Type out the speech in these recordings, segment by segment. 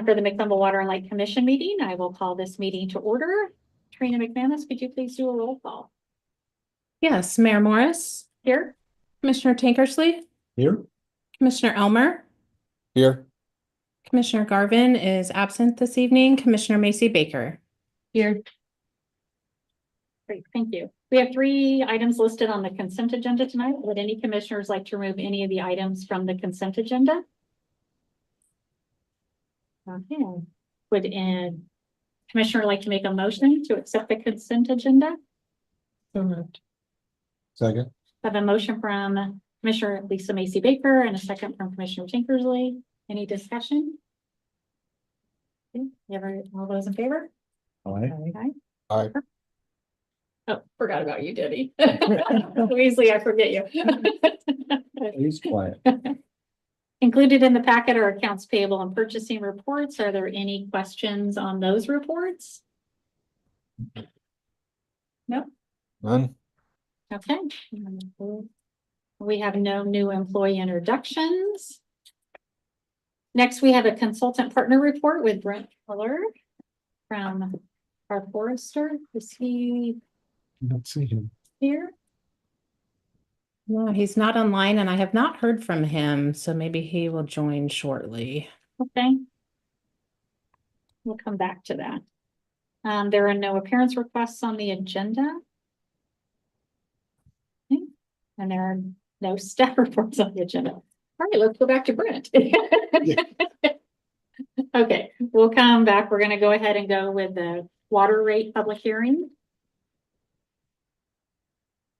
time for the McMinnville Water and Light Commission meeting. I will call this meeting to order. Trina McManus, could you please do a roll call? Yes, Mayor Morris. Here. Commissioner Tankersley. Here. Commissioner Elmer. Here. Commissioner Garvin is absent this evening. Commissioner Macy Baker. Here. Great, thank you. We have 3 items listed on the consent agenda tonight. Would any commissioners like to remove any of the items from the consent agenda? Okay. Would a commissioner like to make a motion to accept the consent agenda? So moved. Second. I have a motion from Commissioner Lisa Macy Baker and a second from Commissioner Tinkersley. Any discussion? Okay. All those in favor? Aye. Aye. Aye. Oh, forgot about you, Debbie. Weasley, I forget you. He's quiet. Included in the packet are accounts payable and purchasing reports. Are there any questions on those reports? No. None. Okay. We have no new employee introductions. Next, we have a consultant partner report with Brent Fuller from our forester. Is he Don't see him. here? No, he's not online and I have not heard from him, so maybe he will join shortly. Okay. We'll come back to that. There are no appearance requests on the agenda. Okay. And there are no staff reports on the agenda. All right, let's go back to Brent. Okay, we'll come back. We're going to go ahead and go with the water rate public hearing.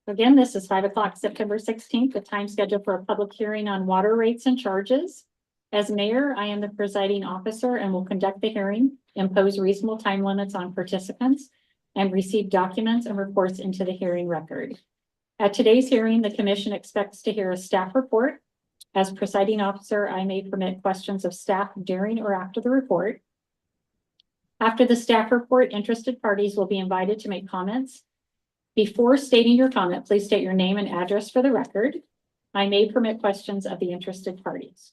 Again, this is 5 o'clock, September 16th, the time scheduled for a public hearing on water rates and charges. As mayor, I am the presiding officer and will conduct the hearing, impose reasonable time limits on participants, and receive documents and reports into the hearing record. At today's hearing, the commission expects to hear a staff report. As presiding officer, I may permit questions of staff during or after the report. After the staff report, interested parties will be invited to make comments. Before stating your comment, please state your name and address for the record. I may permit questions of the interested parties.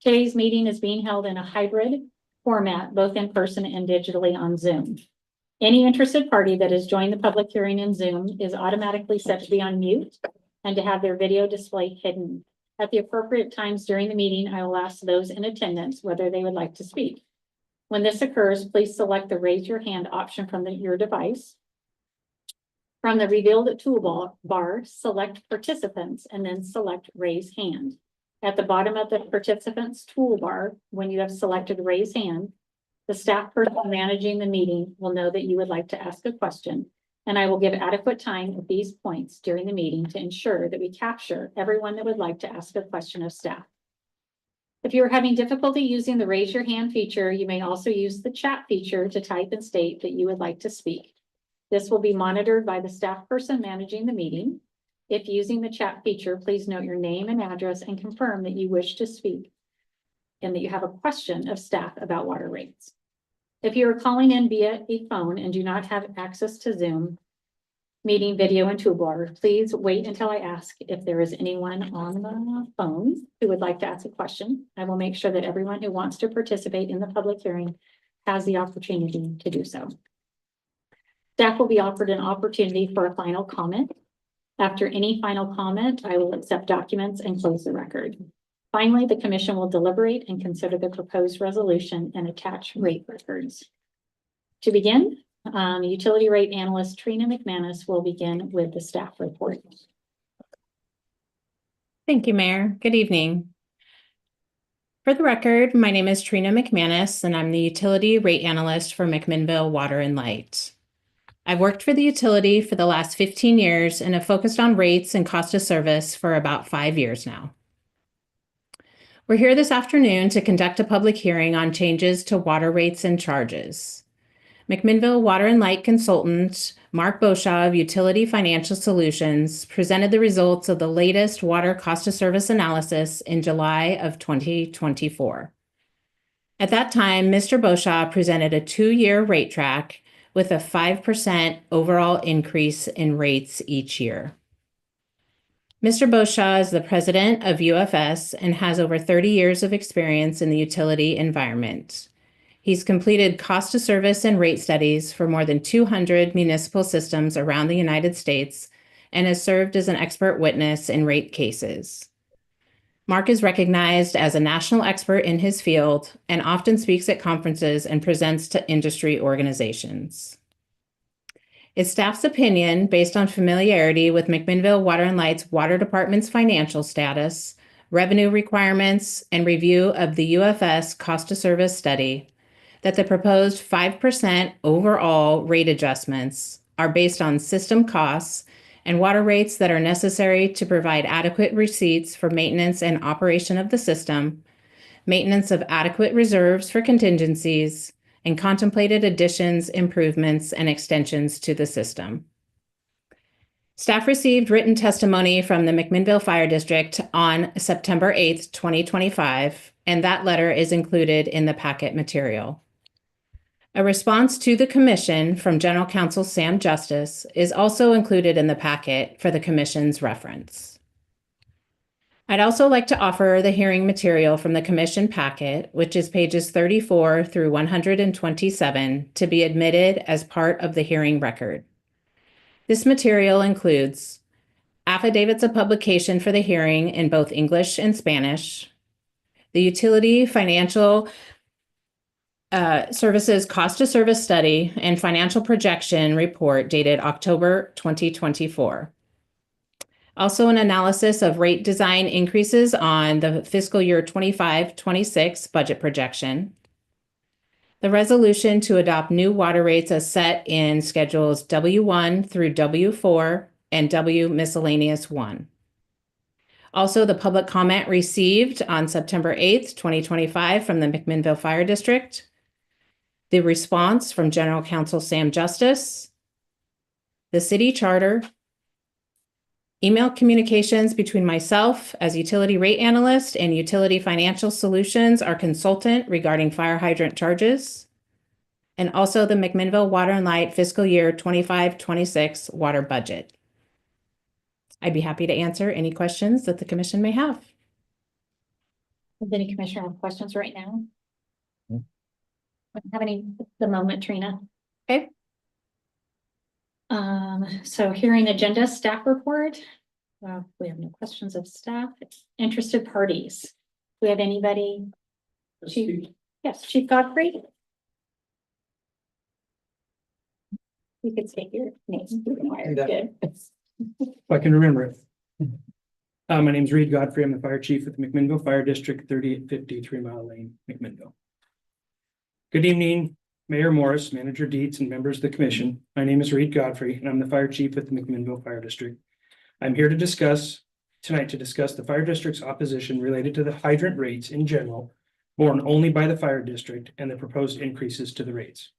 Today's meeting is being held in a hybrid format, both in person and digitally on Zoom. Any interested party that has joined the public hearing in Zoom is automatically set to be on mute and to have their video display hidden. At the appropriate times during the meeting, I will ask those in attendance whether they would like to speak. When this occurs, please select the raise your hand option from your device. From the revealed toolbar, select participants and then select raise hand. At the bottom of the participants toolbar, when you have selected raise hand, the staff person managing the meeting will know that you would like to ask a question, and I will give adequate time at these points during the meeting to ensure that we capture everyone that would like to ask a question of staff. If you are having difficulty using the raise your hand feature, you may also use the chat feature to type and state that you would like to speak. This will be monitored by the staff person managing the meeting. If using the chat feature, please note your name and address and confirm that you wish to speak and that you have a question of staff about water rates. If you are calling in via a phone and do not have access to Zoom meeting video and toolbar, please wait until I ask if there is anyone on the phone who would like to ask a question. I will make sure that everyone who wants to participate in the public hearing has the opportunity to do so. Staff will be offered an opportunity for a final comment. After any final comment, I will accept documents and close the record. Finally, the commission will deliberate and consider the proposed resolution and attach rate records. To begin, utility rate analyst Trina McManus will begin with the staff report. Thank you, Mayor. Good evening. For the record, my name is Trina McManus, and I'm the utility rate analyst for McMinnville Water and Light. I've worked for the utility for the last 15 years and have focused on rates and cost of service for about 5 years now. We're here this afternoon to conduct a public hearing on changes to water rates and charges. McMinnville Water and Light consultant Mark Beauchamp of Utility Financial Solutions presented the results of the latest water cost of service analysis in July of 2024. At that time, Mr. Beauchamp presented a 2-year rate track with a 5% overall increase in rates each year. Mr. Beauchamp is the president of UFS and has over 30 years of experience in the utility environment. He's completed cost of service and rate studies for more than 200 municipal systems around the United States and has served as an expert witness in rate cases. Mark is recognized as a national expert in his field and often speaks at conferences and presents to industry organizations. It's staff's opinion, based on familiarity with McMinnville Water and Light's Water Department's financial status, revenue requirements, and review of the UFS cost of service study, that the proposed 5% overall rate adjustments are based on system costs and water rates that are necessary to provide adequate receipts for maintenance and operation of the system, maintenance of adequate reserves for contingencies, and contemplated additions, improvements, and extensions to the system. Staff received written testimony from the McMinnville Fire District on September 8th, 2025, and that letter is included in the packet material. A response to the commission from General Counsel Sam Justice is also included in the packet for the commission's reference. I'd also like to offer the hearing material from the commission packet, which is pages 34 through 127, to be admitted as part of the hearing record. This material includes affidavits of publication for the hearing in both English and Spanish, the utility financial services cost of service study and financial projection report dated October 2024. Also, an analysis of rate design increases on the fiscal year 25-26 budget projection. The resolution to adopt new water rates as set in schedules W1 through W4 and W miscellaneous 1. Also, the public comment received on September 8th, 2025 from the McMinnville Fire District. The response from General Counsel Sam Justice, the city charter, email communications between myself as utility rate analyst and utility financial solutions, our consultant regarding fire hydrant charges, and also the McMinnville Water and Light fiscal year 25-26 water budget. I'd be happy to answer any questions that the commission may have. Does any commissioner have questions right now? No. Don't have any at the moment, Trina. Okay. So hearing agenda, staff report. We have no questions of staff. Interested parties. Do we have anybody? Chief, yes, Chief Godfrey. You could state your name. Good. If I can remember it. My name's Reed Godfrey. I'm the fire chief with the McMinnville Fire District, 3850 3 Mile Lane, McMinnville. Good evening, Mayor Morris, Manager Dietz, and members of the commission. My name is Reed Godfrey, and I'm the fire chief with the McMinnville Fire District. I'm here to discuss the fire district's opposition related to the hydrant rates in general, borne only by the fire district, and the proposed increases to the rates.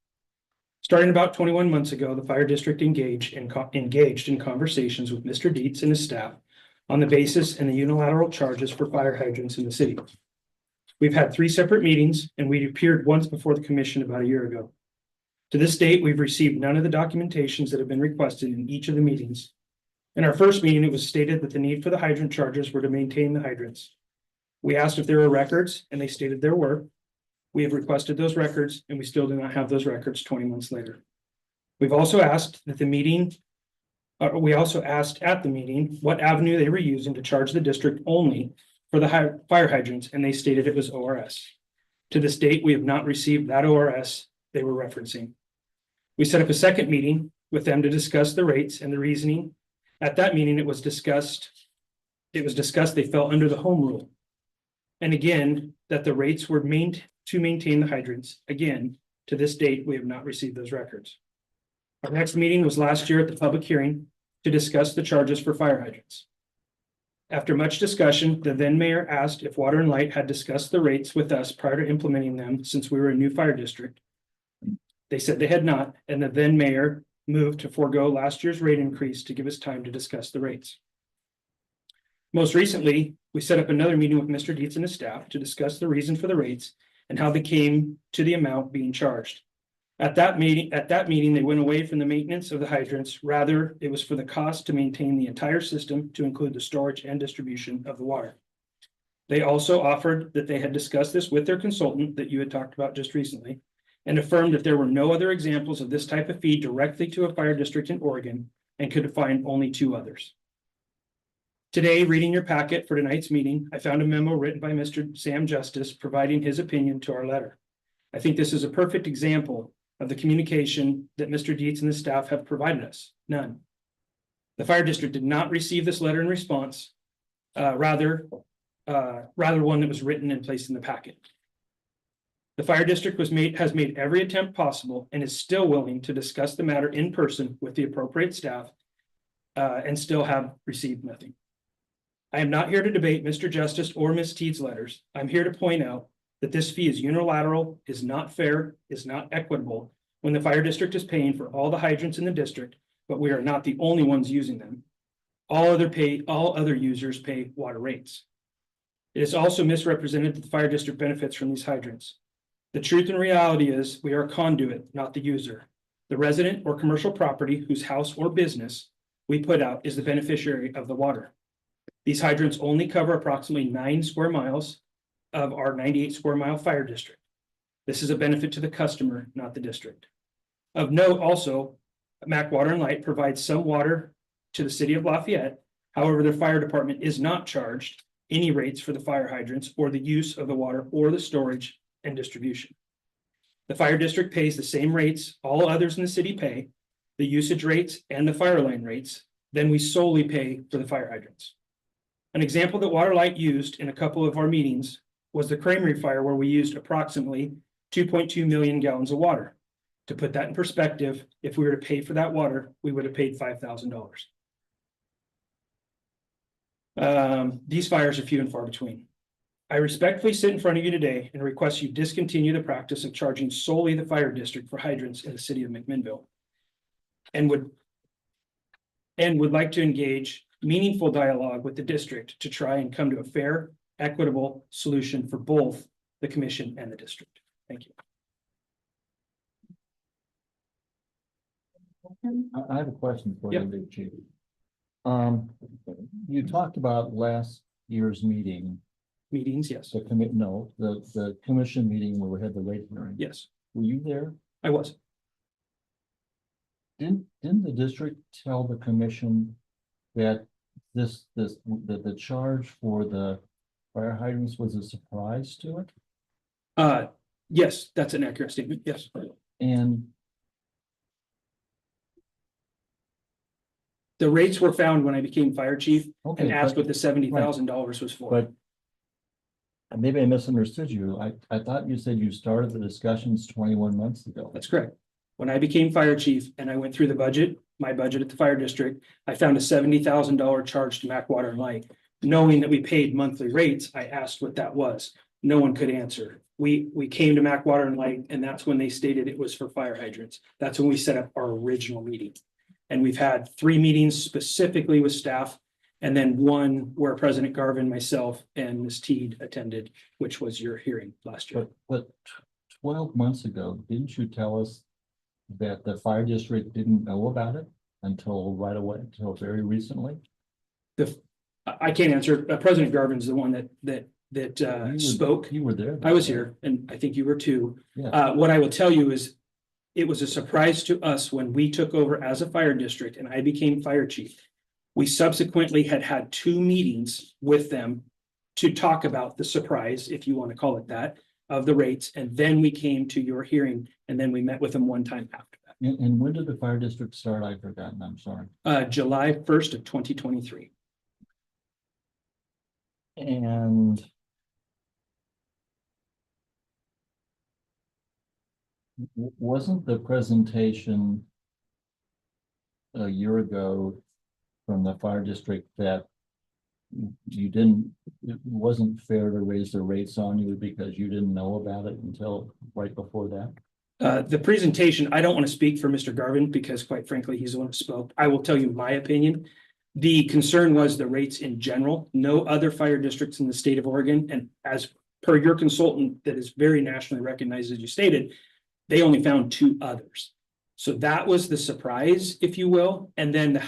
Starting about 21 months ago, the fire district engaged in conversations with Mr. Dietz and his staff on the basis and the unilateral charges for fire hydrants in the city. We've had 3 separate meetings, and we appeared once before the commission about a year ago. To this date, we've received none of the documentations that have been requested in each of the meetings. In our first meeting, it was stated that the need for the hydrant charges were to maintain the hydrants. We asked if there were records, and they stated there were. We have requested those records, and we still do not have those records 20 months later. We've also asked at the meeting what avenue they were using to charge the district only for the fire hydrants, and they stated it was ORS. To this date, we have not received that ORS they were referencing. We set up a second meeting with them to discuss the rates and the reasoning. At that meeting, it was discussed they fell under the home rule. And again, that the rates were to maintain the hydrants. Again, to this date, we have not received those records. Our next meeting was last year at the public hearing to discuss the charges for fire hydrants. After much discussion, the then mayor asked if Water and Light had discussed the rates with us prior to implementing them, since we were a new fire district. They said they had not, and the then mayor moved to forego last year's rate increase to give us time to discuss the rates. Most recently, we set up another meeting with Mr. Dietz and his staff to discuss the reason for the rates and how they came to the amount being charged. At that meeting, they went away from the maintenance of the hydrants. Rather, it was for the cost to maintain the entire system, to include the storage and distribution of the water. They also offered that they had discussed this with their consultant that you had talked about just recently, and affirmed that there were no other examples of this type of fee directly to a fire district in Oregon and could find only 2 others. Today, reading your packet for tonight's meeting, I found a memo written by Mr. Sam Justice providing his opinion to our letter. I think this is a perfect example of the communication that Mr. Dietz and the staff have provided us. None. The fire district did not receive this letter in response, rather one that was written and placed in the packet. The fire district has made every attempt possible and is still willing to discuss the matter in person with the appropriate staff, and still have received nothing. I am not here to debate Mr. Justice or Ms. Teed's letters. I'm here to point out that this fee is unilateral, is not fair, is not equitable when the fire district is paying for all the hydrants in the district, but we are not the only ones using them. All other users pay water rates. It is also misrepresented that the fire district benefits from these hydrants. The truth and reality is we are a conduit, not the user. The resident or commercial property whose house or business we put out is the beneficiary of the water. These hydrants only cover approximately 9 square miles of our 98 square mile fire district. This is a benefit to the customer, not the district. Of note also, Mac Water and Light provides some water to the city of Lafayette. However, their fire department is not charged any rates for the fire hydrants or the use of the water or the storage and distribution. The fire district pays the same rates all others in the city pay, the usage rates and the fire line rates, then we solely pay for the fire hydrants. An example that Water Light used in a couple of our meetings was the Creamery fire, where we used approximately 2.2 million gallons of water. To put that in perspective, if we were to pay for that water, we would have paid $5,000. These fires are few and far between. I respectfully sit in front of you today and request you discontinue the practice of charging solely the fire district for hydrants in the city of McMinnville, and would like to engage meaningful dialogue with the district to try and come to a fair, equitable solution for both the commission and the district. Thank you. I have a question for Yep. you, Big Chief. You talked about last year's meeting, Meetings, yes. the commission meeting where we had the rate hearing. Yes, Were you there? I was. Didn't the district tell the commission that the charge for the fire hydrants was a surprise to it? Yes, that's an accurate statement. Yes. And The rates were found when I became fire chief okay, and asked but, what the $70,000 was for. but maybe I misunderstood you. I thought you said you started the discussions 21 months ago. That's correct. When I became fire chief and I went through the budget, my budget at the fire district, I found a $70,000 charge to Mac Water and Light. Knowing that we paid monthly rates, I asked what that was. No one could answer. We came to Mac Water and Light, and that's when they stated it was for fire hydrants. That's when we set up our original meeting. And we've had 3 meetings specifically with staff, and then one where President Garvin, myself, and Ms. Teed attended, which was your hearing last year. But 12 months ago, didn't you tell us that the fire district didn't know about it until very recently? I can't answer. President Garvin's the one that spoke. You were there. I was here, and I think you were too. Yeah. What I will tell you is it was a surprise to us when we took over as a fire district and I became fire chief. We subsequently had 2 meetings with them to talk about the surprise, if you want to call it that, of the rates. And then we came to your hearing, and then we met with them one time after that. And when did the fire district start? I've forgotten. I'm sorry. July 1st of 2023. And wasn't the presentation a year ago from the fire district that it wasn't fair to raise the rates on you because you didn't know about it until right before that? The presentation, I don't want to speak for Mr. Garvin because quite frankly, he's the one who spoke. I will tell you my opinion. The concern was the rates in general. No other fire districts in the state of Oregon, and as per your consultant that is very nationally recognized, as you stated, they only found 2 others. So that was the surprise, if you will. And then the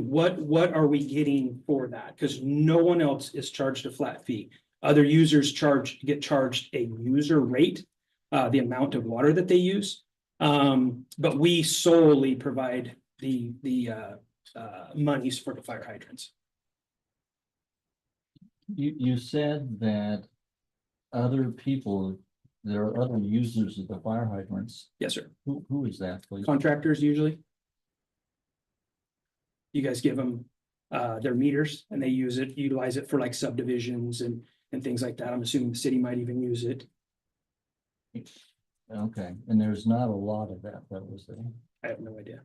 what are we getting for that? Because no one else is charged a flat fee. Other users get charged a user rate, the amount of water that they use. But we solely provide the monies for the fire hydrants. You said that other people, there are other users of the fire hydrants. Yes, sir. Who is that, please? Contractors usually. You guys give them their meters and they utilize it for like subdivisions and things like that. I'm assuming the city might even use it. Okay, and there's not a lot of that was there. I have no idea.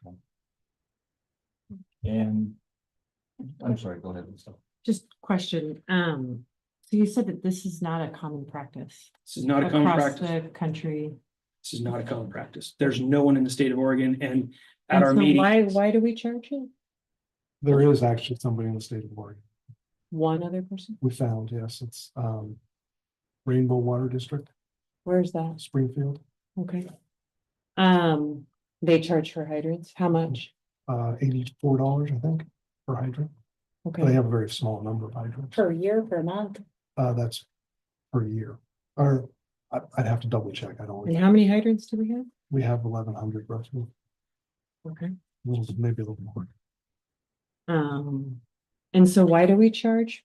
Okay. And I'm sorry, go ahead. Just question, so you said that this is not a common practice This is not a common across practice. the country. This is not a common practice. There's no one in the state of Oregon and at And our so meeting. why do we charge it? There is actually somebody in the state of Oregon. One other person? We found, yes, it's Rainbow Water District, Where's that? Springfield, Okay. They charge for hydrants, how much? $84, I think, per hydrant. They Okay, have a very small number of hydrants. Per year, per month? That's per year. Or I'd have to double check. I and don't, how many hydrants do we have? we have 1,100 roughly, Okay. maybe a little more. And so why do we charge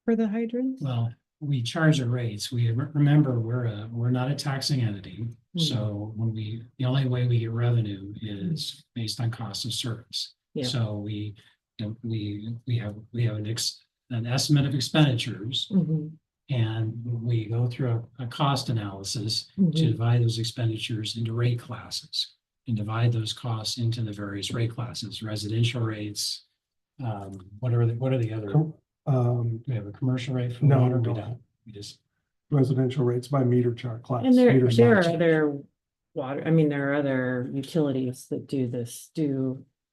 for the hydrants? Well, we charge the rates. Remember, we're not a taxing entity. So when the only way we get revenue is based on cost of service. Yeah. So we have an estimate of expenditures Mhm, and we go through a cost analysis to mhm. divide those expenditures into rate classes and divide those costs into the various rate classes, residential rates. What are the other? Do we have a commercial rate for No, water? we We don't. don't. We just. Residential rates by meter chart class. And there Meters are not- other water, I mean, there are other utilities that do this,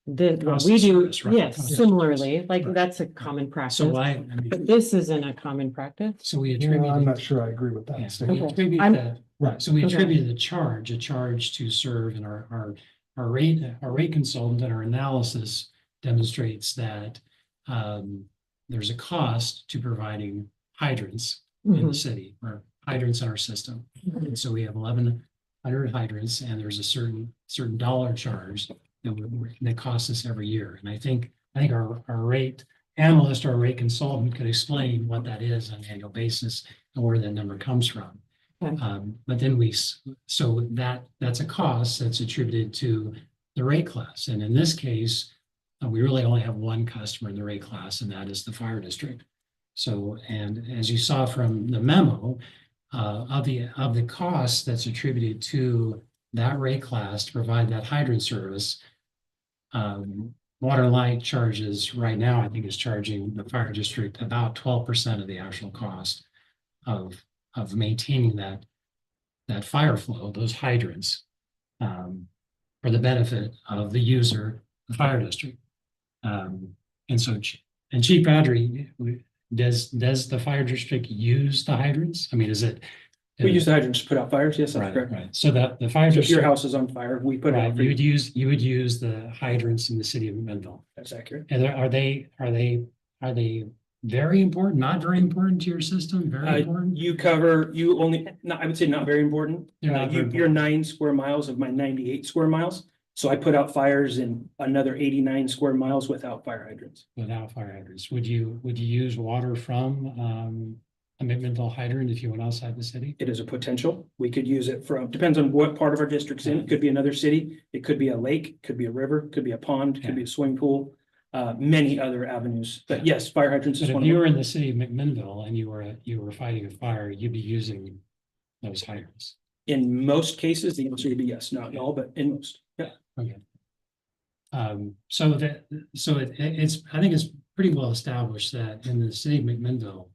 what Cost we of do, service, right, yes, cost of similarly, like Right. that's a common practice. So why, But this isn't a common practice. so we Yeah, attribute. I'm not sure I agree with that Yeah, we statement. Okay. attribute I'm- that, Right. so we Okay. attribute a charge to serve, and our rate consultant and our analysis demonstrates that there's a cost to providing hydrants in the Mhm, city, or hydrants in our system. mhm. And so we have 1,100 hydrants, and there's a certain dollar charge that costs us every year. And I think our rate analyst or our rate consultant could explain what that is on an annual basis and where that number comes from. Okay. But then so that's a cost that's attributed to the rate class. And in this case, we really only have one customer in the rate class, and that is the fire district. So, and as you saw from the memo, of the cost that's attributed to that rate class to provide that hydrant service, Water Light charges right now, I think is charging the fire district about 12% of the actual cost of maintaining that fire flow, those hydrants, for the benefit of the user, the fire district. And so, and Chief Badry, does the fire district use the hydrants? I mean, is it? We use the hydrants to put out fires. Yes, that's Right, correct. right. So that the fire So if your district, house is on fire, we put it out. right, for you you. would use the hydrants in the city of McMinnville. That's accurate. And are they very important, not very important to your system, very important? You only, no, I would say not very important. They're not very You're important. 9 square miles of my 98 square miles. So I put out fires in another 89 square miles without fire hydrants. Without fire hydrants, would you use water from a McMinnville hydrant if you went outside the city? It is a potential. We could use it from, depends on what part of our district's in. It could be another city. It could be a lake, could be a river, could be a pond, could be a swimming pool. Many other avenues. But yes, fire hydrants But is if one of you them. were in the city of McMinnville and you were fighting a fire, you'd be using those hydrants. In most cases, the answer would be yes, not in all, but in most. Yeah. Okay. It's, I think it's pretty well established that in the city of McMinnville,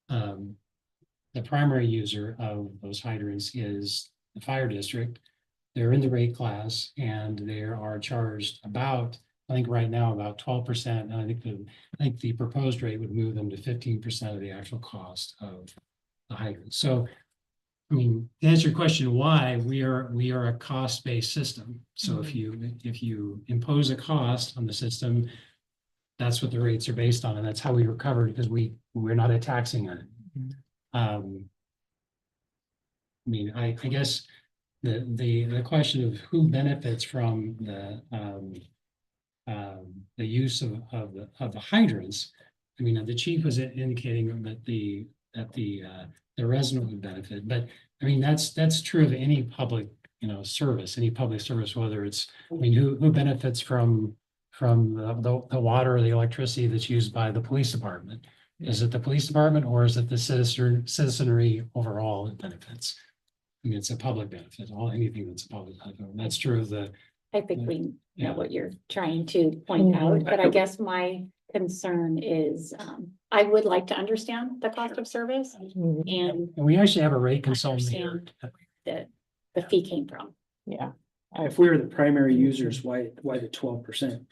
the primary user of those hydrants is the fire district. They're in the rate class and they are charged about, I think right now about 12%. And I think the proposed rate would move them to 15% of the actual cost of the hydrant. So, I mean, to answer your question, why we are a cost-based system. So if you impose a cost on the system, that's what the rates are based on, and that's how we recover because we're not a taxing on it. I mean, I guess the question of who benefits from the use of the hydrants. I mean, the chief was indicating that the resident would benefit, but I mean, that's true of any public, service, any public service, whether it's, I mean, who benefits from the water or the electricity that's used by the police department? Is it the police department or is it the citizenry overall that benefits? I mean, it's a public benefit, anything that's a public benefit. And that's true of the, I think we know Yeah. what you're trying to point out, but I guess my concern is, I would like to understand the cost of service and and we actually have a rate consultant here. understand that the fee came from. Yeah. If we were the primary users, why the 12%?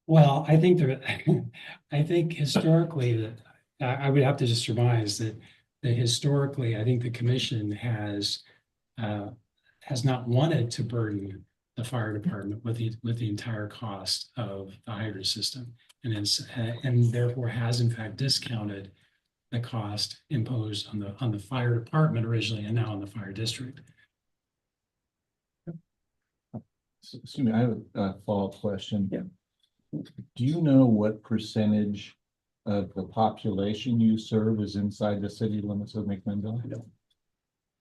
Well, I think I think historically that I would have to just surmise that historically, I think the commission has not wanted to burden the fire department with the entire cost of the hydrant system, and therefore has in fact discounted the cost imposed on the fire department originally and now on the fire district. Excuse me, I have a follow-up question. Yeah. Do you know what percentage of the population you serve is inside the city limits of McMinnville? No.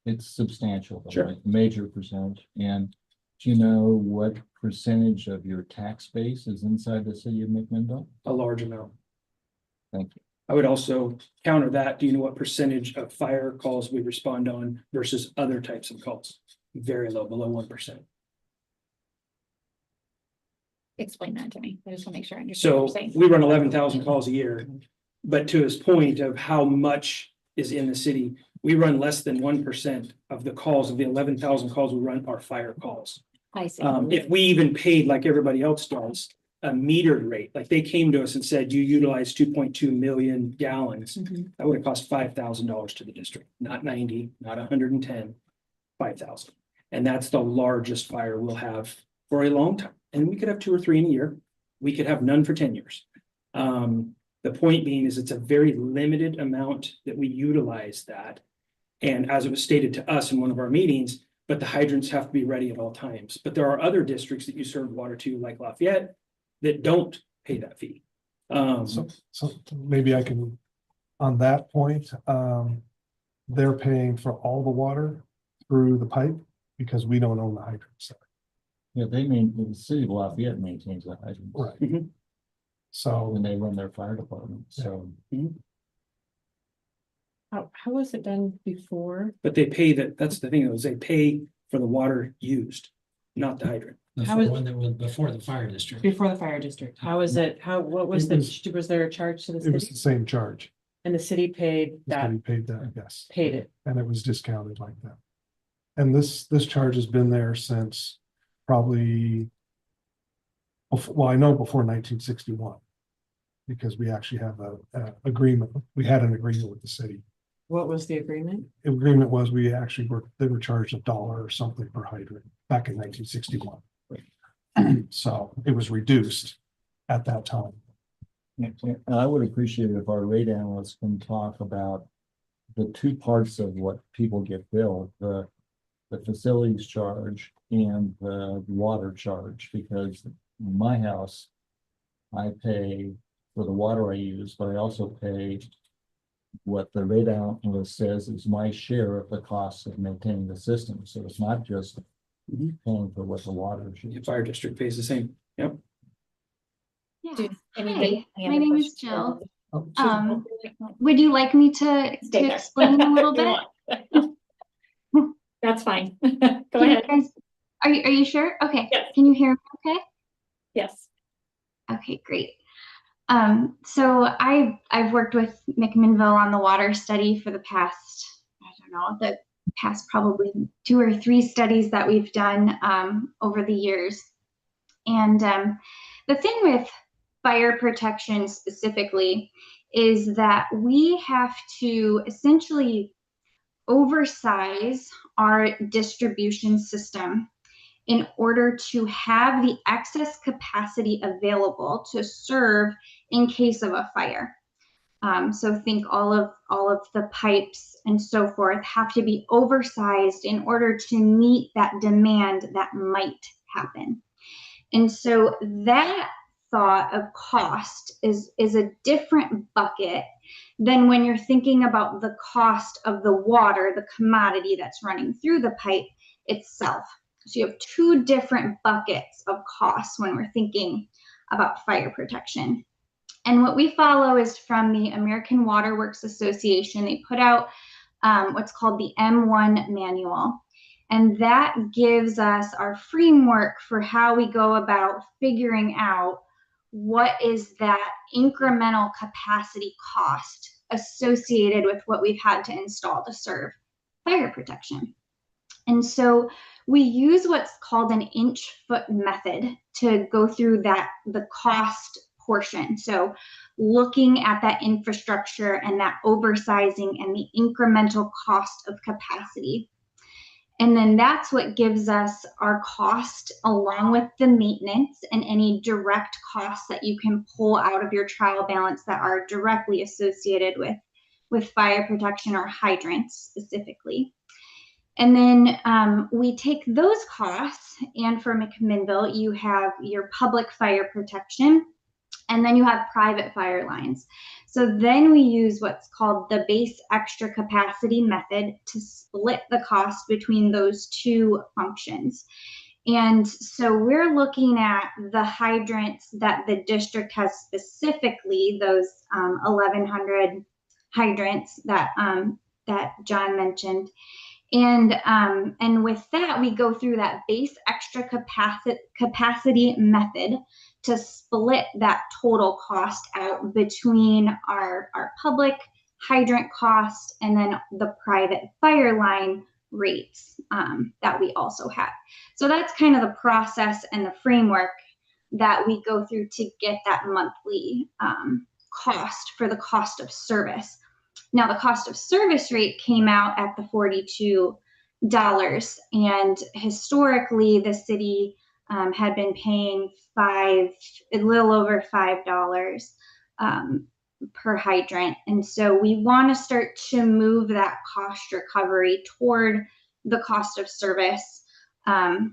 It's substantial, Sure. right? Major percentage. And do you know what percentage of your tax base is inside the city of McMinnville? A large amount. Thank you. I would also counter that. Do you know what percentage of fire calls we respond on versus other types of calls? Very low, below 1%. Explain that to me. I just want to make sure I understand what So you're saying. we run 11,000 calls a year. But to his point of how much is in the city, we run less than 1% of the calls of the 11,000 calls we run are fire calls. I see. If we even paid like everybody else does, a metered rate, like they came to us and said, you utilize 2.2 million gallons, Mhm. that would have cost $5,000 to the district, not 90, not 110, 5,000. And that's the largest fire we'll have for a long time. And we could have 2 or 3 in a year. We could have none for 10 years. The point being is it's a very limited amount that we utilize that. And as it was stated to us in one of our meetings, but the hydrants have to be ready at all times. But there are other districts that you serve water to, like Lafayette, that don't pay that fee. So maybe I can, on that point, they're paying for all the water through the pipe because we don't own the hydrants. Yeah, the city of Lafayette maintains the hydrant. Right. Mhm. So, When they run their fire department, so. How was it done before? But they pay that's the thing, is they pay for the water used, not the hydrant. How is- One that was before the fire district. Before the fire district? How is it, what was was there a charge to the it was city? the same charge. And the city paid The that, city paid that, yes, paid it. and it was discounted like that. And this charge has been there since probably, well, I know before 1961. Because we actually have a agreement, we had an agreement with the city. What was the agreement? The agreement was they were charged $1 or something per hydrant back in 1961. So it was reduced at that time. And I would appreciate it if our rate analysts can talk about the 2 parts of what people get billed, the facilities charge and the water charge, because in my house, I pay for the water I use, but I also pay what the rate analyst says is my share of the cost of maintaining the system. So it's not just paying for what the water is. The fire district pays the same. Yep. Yeah. Do any- Hi, any my other name is questions? Jill. Oh, Would you like me to Stay there. explain a little If you bit? want. That's fine. Go Can you ahead. guys- Are you sure? Okay. Yes. Can you hear me okay? Yes. Okay, great. So I've worked with McMinnville on the water study for the past, the past probably 2 or 3 studies that we've done over the years. And the thing with fire protection specifically is that we have to essentially oversize our distribution system in order to have the excess capacity available to serve in case of a fire. So think all of the pipes and so forth have to be oversized in order to meet that demand that might happen. And so that thought of cost is a different bucket than when you're thinking about the cost of the water, the commodity that's running through the pipe itself. So you have two different buckets of costs when we're thinking about fire protection. And what we follow is from the American Water Works Association. They put out what's called the M1 manual. And that gives us our framework for how we go about figuring out what is that incremental capacity cost associated with what we've had to install to serve fire protection. And so we use what's called an inch-foot method to go through the cost portion. So looking at that infrastructure and that oversizing and the incremental cost of capacity. And then that's what gives us our cost along with the maintenance and any direct costs that you can pull out of your trial balance that are directly associated with fire protection or hydrants specifically. And then we take those costs, and for McMinnville, you have your public fire protection, and then you have private fire lines. So then we use what's called the base extra capacity method to split the cost between those two functions. And so we're looking at the hydrants that the district has specifically, those 1,100 hydrants that John mentioned. And with that, we go through that base extra capacity method to split that total cost out between our public hydrant cost and then the private fire line rates that we also have. So that's kind of the process and the framework that we go through to get that monthly cost for the cost of service. Now, the cost of service rate came out at the $42, and historically, the city had been paying a little over $5 per hydrant. And so we want to start to move that cost recovery toward the cost of service. And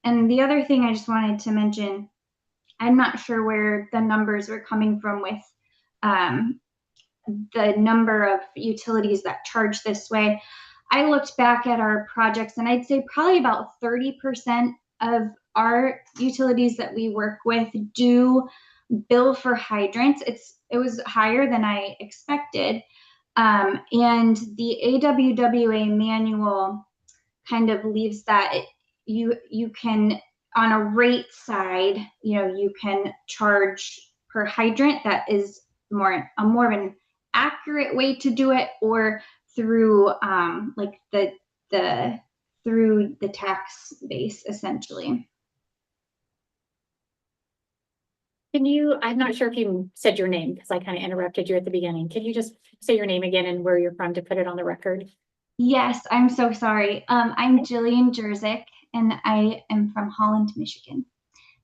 the other thing I just wanted to mention, I'm not sure where the numbers were coming from with the number of utilities that charge this way. I looked back at our projects, and I'd say probably about 30% of our utilities that we work with do bill for hydrants. It was higher than I expected. And the AWWA manual kind of leaves that you can, on a rate side, you can charge per hydrant. That is more of an accurate way to do it, or through through the tax base, essentially. I'm not sure if you said your name because I kind of interrupted you at the beginning. Can you just say your name again and where you're from to put it on the record? Yes, I'm so sorry. I'm Jillian Jerzyk, and I am from Holland, Michigan,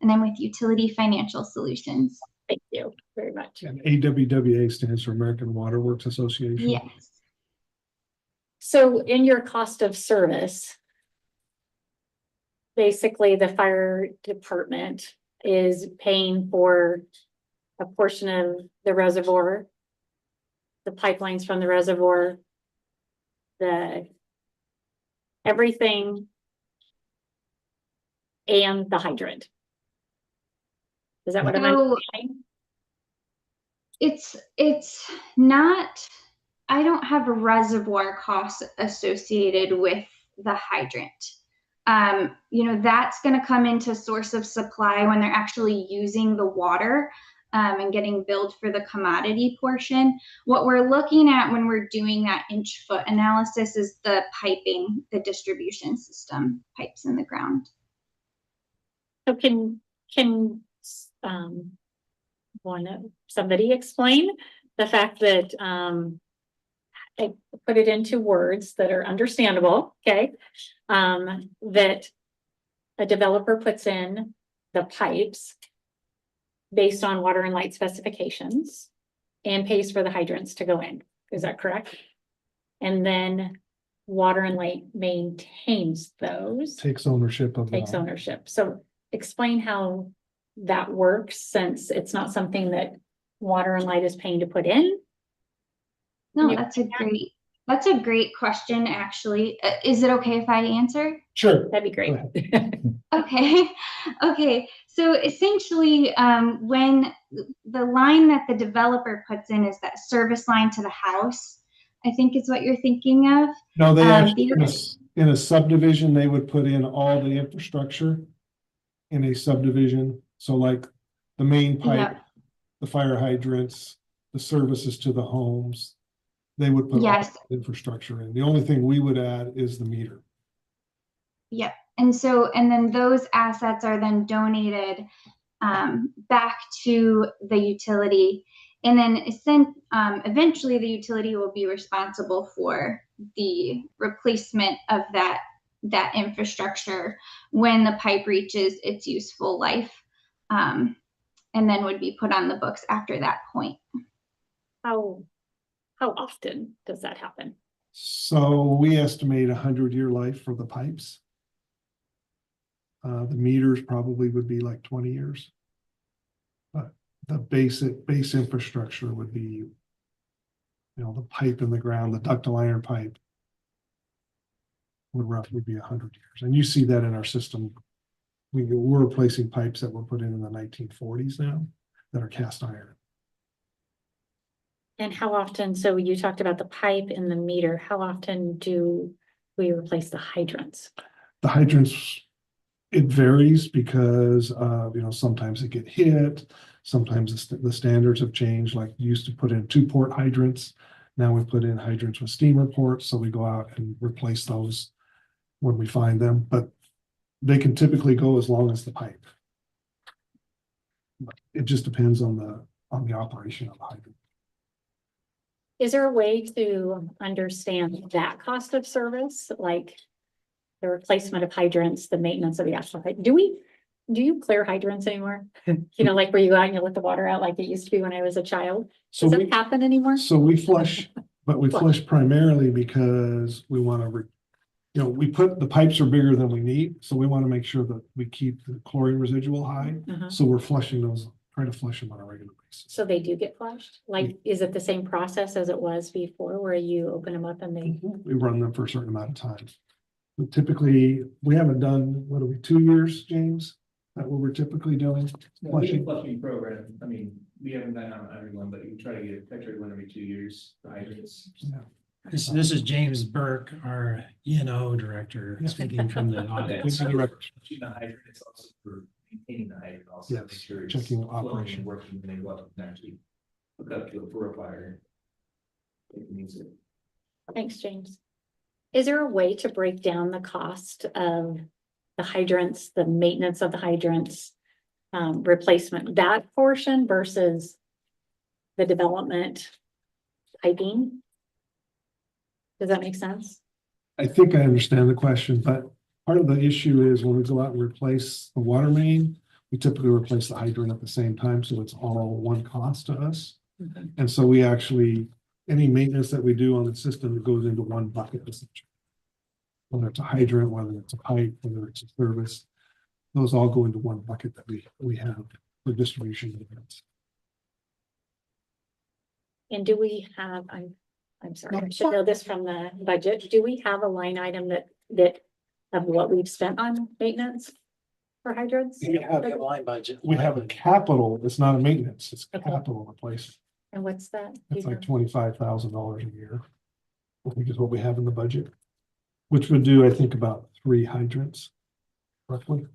and I'm with Utility Financial Solutions. Thank you very much. And AWWA stands for American Water Works Association. Yes. So in your cost of service, basically the fire department is paying for a portion of the reservoir, the pipelines from the reservoir, everything, and the hydrant. Is that what I'm understanding? It's not, I don't have a reservoir cost associated with the hydrant. That's going to come into source of supply when they're actually using the water and getting billed for the commodity portion. What we're looking at when we're doing that inch-foot analysis is the piping, the distribution system, pipes in the ground. So can somebody explain the fact that I put it into words that are understandable, okay? That a developer puts in the pipes based on water and light specifications. and pays for the hydrants to go in. Is that correct? And then Water and Light maintains those, Takes ownership of. takes ownership. So explain how that works, since it's not something that Water and Light is paying to put in. No, you- that's a great question, actually. Is it okay if I answer? Sure. That'd be great. Okay, okay. So essentially, when the line that the developer puts in is that service line to the house, I think is what you're thinking of. No, they actually, these- in a subdivision, they would put in all the infrastructure in a subdivision. So like the main pipe, Yeah. the fire hydrants, the services to the homes, they would put all Yes. the infrastructure in. The only thing we would add is the meter. Yep. And so, and then those assets are then donated back to the utility. And then eventually the utility will be responsible for the replacement of that infrastructure when the pipe reaches its useful life, and then would be put on the books after that point. How often does that happen? So we estimate 100-year life for the pipes. The meters probably would be like 20 years. But the base infrastructure would be, the pipe in the ground, the ductile iron pipe would roughly be 100 years. And you see that in our system. We're replacing pipes that were put in the 1940s now that are cast iron. And how often, so you talked about the pipe and the meter, how often do we replace the hydrants? The hydrants, it varies because, sometimes they get hit. Sometimes the standards have changed, like you used to put in 2-port hydrants. Now we put in hydrants with steamer ports. So we go out and replace those when we find them, but they can typically go as long as the pipe. It just depends on the operation of the hydrant. Is there a way to understand that cost of service, like the replacement of hydrants, the maintenance of the actual hydrant? Do you clear hydrants anymore? Like where you go out and you let the water out like it used to be when I was a child? So Does that happen anymore? So we flush, but we flush primarily because we want to, we put, the pipes are bigger than we need. So we want to make sure that we keep the chlorine residual high. Uh-huh. So we're flushing those, trying to flush them on a regular basis. So they do get flushed? Like, is it the same process as it was before where you open them up and they? We run them for a certain amount of time. But typically, we haven't done, 2 years, James? That what we're typically doing? Flushing. Flushing program, I mean, we haven't done on everyone, but you try to get every 1 every 2 years, for hydrants. Yeah. This is James Burke, our E&O director, Yeah. speaking from the audit. It's a direct- Flushing the hydrant, it's also for maintaining the hydrant also. Yes, Make sure it's checking flowing and operation. Working when they go up and actually hook up to a purifier. If it needs it. Thanks, James. Is there a way to break down the cost of the hydrants, the maintenance of the hydrants, replacement, that portion versus the development piping? Does that make sense? I think I understand the question, but part of the issue is when we go out and replace the water main, we typically replace the hydrant at the same time, so it's all one cost to us. Okay. And so we actually, any maintenance that we do on the system, it goes into one bucket essentially. Whether it's a hydrant, whether it's a pipe, whether it's a service, those all go into one bucket that we have for distribution events. And do we have, I'm sorry, I should know this from the budget. Do we have a line item that of what we've spent on maintenance for hydrants? We have line budget. We have a capital, it's not a maintenance, it's Okay. capital replacement. And what's that? Do It's you like know? $25,000 a year. I think is what we have in the budget. Which would do, I think, about 3 hydrants. Roughly.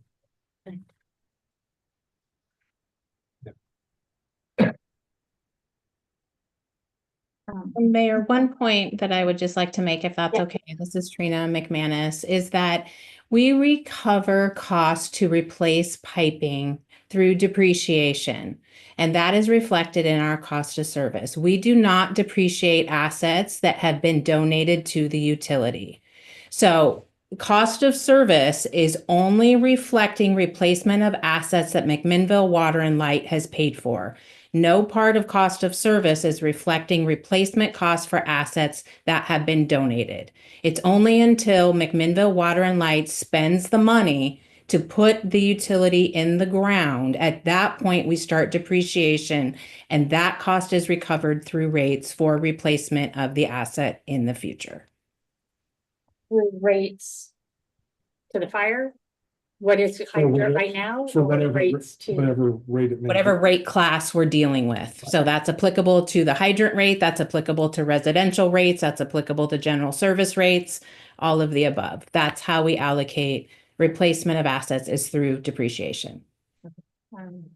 Mayor, one point that I would just like to make, if that's Yeah. okay, this is Trina McManus, is that we recover costs to replace piping through depreciation, and that is reflected in our cost of service. We do not depreciate assets that have been donated to the utility. So cost of service is only reflecting replacement of assets that McMinnville Water and Light has paid for, No part of cost of service is reflecting replacement costs for assets that have been donated. It's only until McMinnville Water and Light spends the money to put the utility in the ground. At that point, we start depreciation, and that cost is recovered through rates for replacement of the asset in the future. Rates to the fire? What is it whatever- right now? So or whatever, rates to? whatever rate it may be. Whatever rate class we're dealing with. So that's applicable to the hydrant rate, that's applicable to residential rates, that's applicable to general service rates, all of the above. That's how we allocate replacement of assets is through depreciation.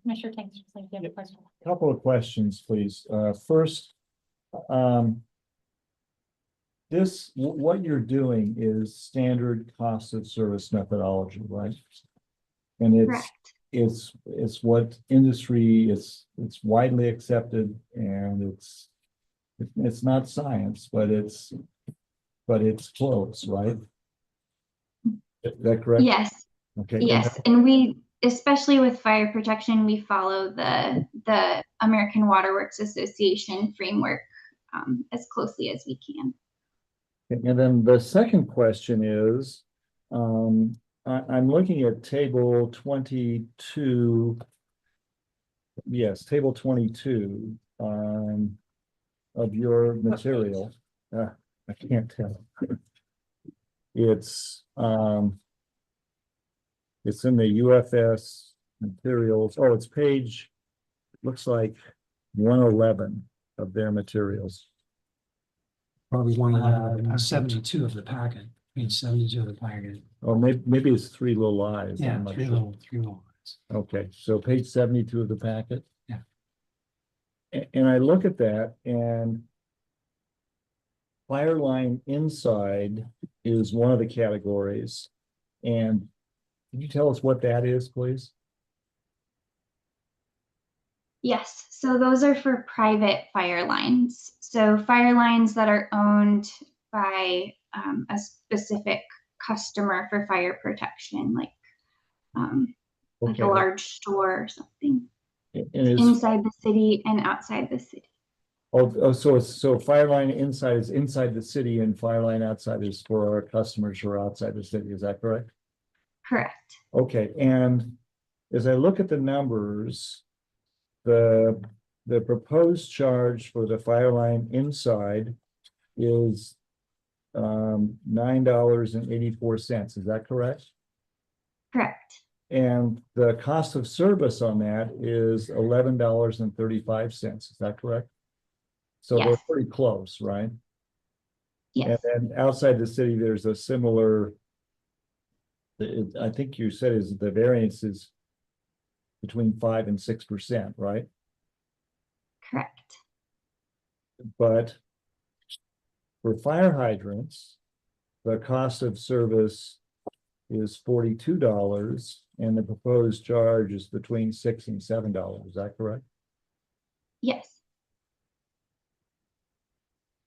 Commissioner Tanks, you have a question? Couple of questions, please. First, what you're doing is standard cost of service methodology, right? And Correct. it's what industry, it's widely accepted, and it's not science, but it's close, right? Is that correct? Yes, Okay. yes, and we, especially with fire protection, we follow the American Water Works Association framework as closely as we can. And then the second question is, I'm looking at table 22. Yes, table 22 of your material. I can't tell. It's in the UFS materials. Oh, it's page, looks like 111 of their materials. Probably one line. 72 of the packet, page 72 of the packet. Oh, maybe it's three little eyes. Yeah, I'm not three sure. little lines. Okay, so page 72 of the packet. Yeah. And I look at that, and fire line inside is one of the categories. And can you tell us what that is, please? Yes, so those are for private fire lines. So fire lines that are owned by a specific customer for fire protection, like a Okay. large store or something, And is, inside the city and outside the city. so fire line inside is inside the city, and fire line outside is for our customers who are outside the city. Is that correct? Correct. Okay, and as I look at the numbers, the proposed charge for the fire line inside is $9.84. Is that correct? Correct. And the cost of service on that is $11.35. Is that correct? So they're Yes. pretty close, right? Yes. And then outside the city, there's a similar, I think you said is the variance is between 5% and 6%, right? Correct. But for fire hydrants, the cost of service is $42, and the proposed charge is between $6 and $7. Is that correct? Yes.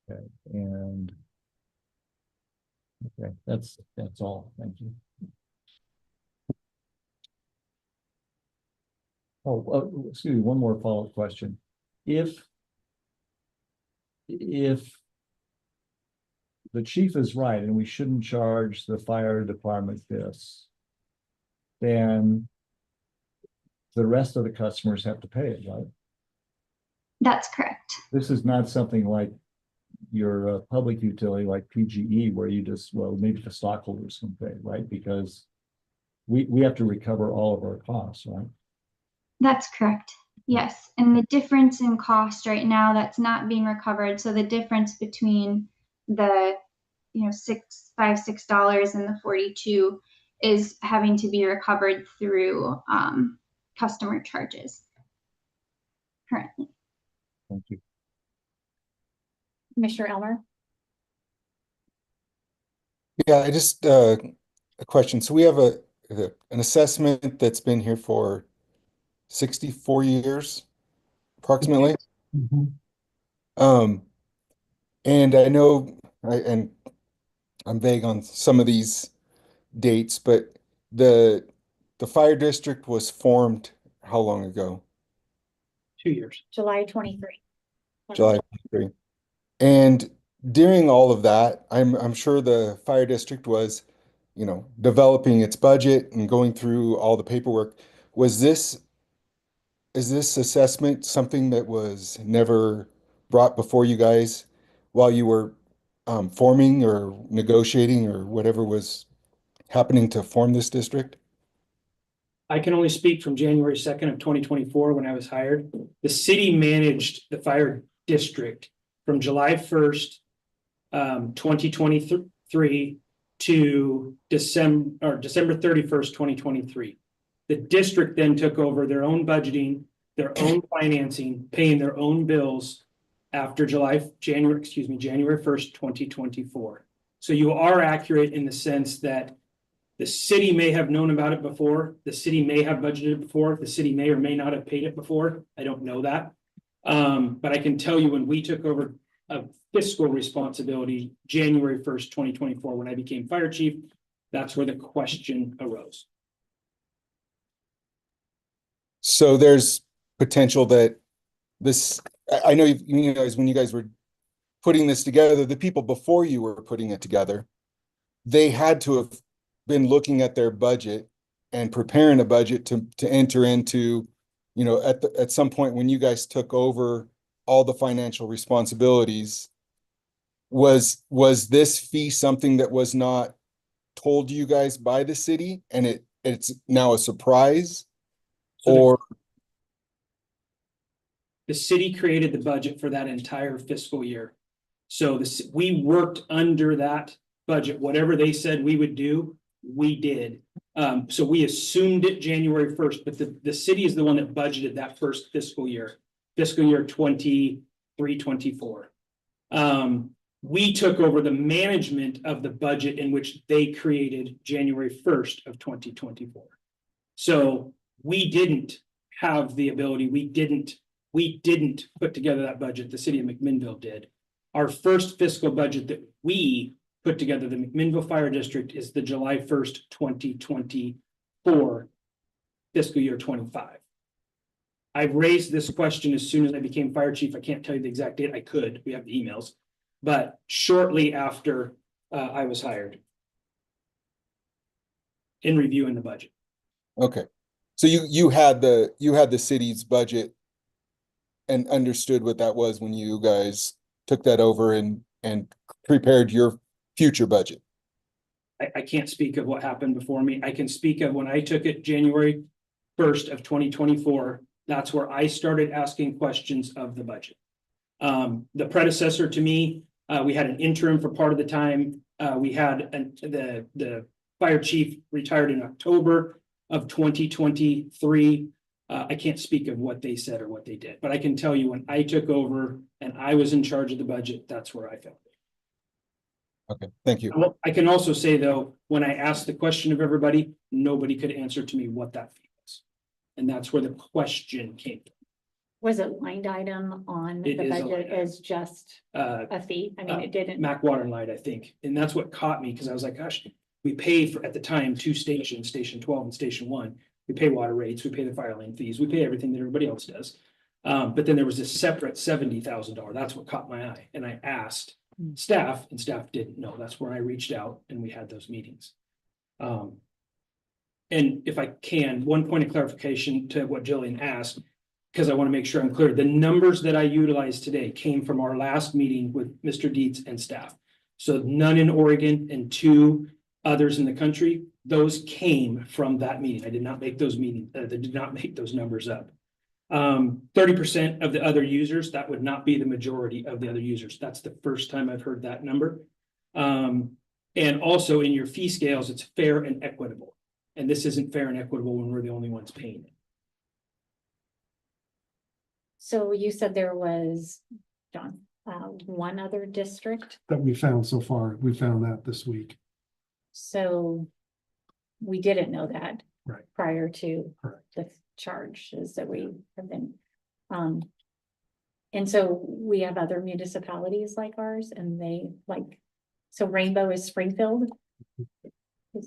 Okay, and okay, that's all. Thank you. Oh, excuse me, one more follow-up question. If the chief is right and we shouldn't charge the fire department this, then the rest of the customers have to pay it, right? That's correct. This is not something like your public utility like PGE where you just, well, maybe the stockholders can pay, right? Because we have to recover all of our costs, right? That's correct. Yes. And the difference in cost right now that's not being recovered. So the difference between the $6 and the 42 is having to be recovered through customer charges currently. Thank you. Commissioner Elmer? Yeah, I just a question. So we have an assessment that's been here for 64 years, approximately. And I know, and I'm vague on some of these dates, but the fire district was formed how long ago? 2 years. July 23. July 23. And during all of that, I'm sure the fire district was, you know, developing its budget and going through all the paperwork. Is this assessment something that was never brought before you guys while you were forming or negotiating or whatever was happening to form this district? I can only speak from January 2nd of 2024 when I was hired. The city managed the fire district from July 1st, 2023 to December 31st, 2023. The district then took over their own budgeting, their own financing, paying their own bills after January 1st, 2024. So you are accurate in the sense that the city may have known about it before, the city may have budgeted it before, the city may or may not have paid it before. I don't know that. But I can tell you when we took over a fiscal responsibility, January 1st, 2024, when I became fire chief, that's where the question arose. So there's potential that this, I know you guys, when you guys were putting this together, the people before you were putting it together, they had to have been looking at their budget and preparing a budget to enter into, you know, at some point when you guys took over all the financial responsibilities, was this fee something that was not told to you guys by the city and it's now a surprise? Or the city created the budget for that entire fiscal year. So we worked under that budget. Whatever they said we would do, we did. So we assumed it January 1st, but the city is the one that budgeted that first fiscal year 23-24. We took over the management of the budget in which they created January 1st of 2024. So we didn't have the ability, we didn't put together that budget, the city of McMinnville did. Our first fiscal budget that we put together, the McMinnville Fire District, is the July 1st, 2024 fiscal year 25. I raised this question as soon as I became fire chief. I can't tell you the exact date. I could, we have the emails, but shortly after I was hired in reviewing the budget. okay. So you had the city's budget and understood what that was when you guys took that over and prepared your future budget. I can't speak of what happened before me. I can speak of when I took it January 1st of 2024. That's where I started asking questions of the budget. The predecessor to me, we had an interim for part of the time. We had the fire chief retired in October of 2023. I can't speak of what they said or what they did, but I can tell you when I took over and I was in charge of the budget, that's where I felt. Okay, thank you. Well, I can also say though, when I asked the question of everybody, nobody could answer to me what that fee was. And that's where the question came from. Was it lined item on It the is a budget line item. as just a fee? I mean, it didn't. Mac Water and Light, I think. And that's what caught me because I was like, gosh, we pay for, at the time, 2 stations, Station 12 and Station 1. We pay water rates, we pay the fire lane fees, we pay everything that everybody else does. But then there was this separate $70,000. That's what caught my eye. And I asked staff, and staff didn't know. That's where I reached out and we had those meetings. And if I can, one point of clarification to what Jillian asked, because I want to make sure I'm clear. The numbers that I utilized today came from our last meeting with Mr. Dietz and staff. So none in Oregon and 2 others in the country. Those came from that meeting. I did not make those did not make those numbers up. 30% of the other users, that would not be the majority of the other users. That's the first time I've heard that number. And also in your fee scales, it's fair and equitable. And this isn't fair and equitable when we're the only ones paying it. So you said there was, John, one other district. That we found so far. We found that this week. So we didn't know that Right. prior to Correct. the charges that we have been. And so we have other municipalities like ours and they like, so Rainbow is Springfield.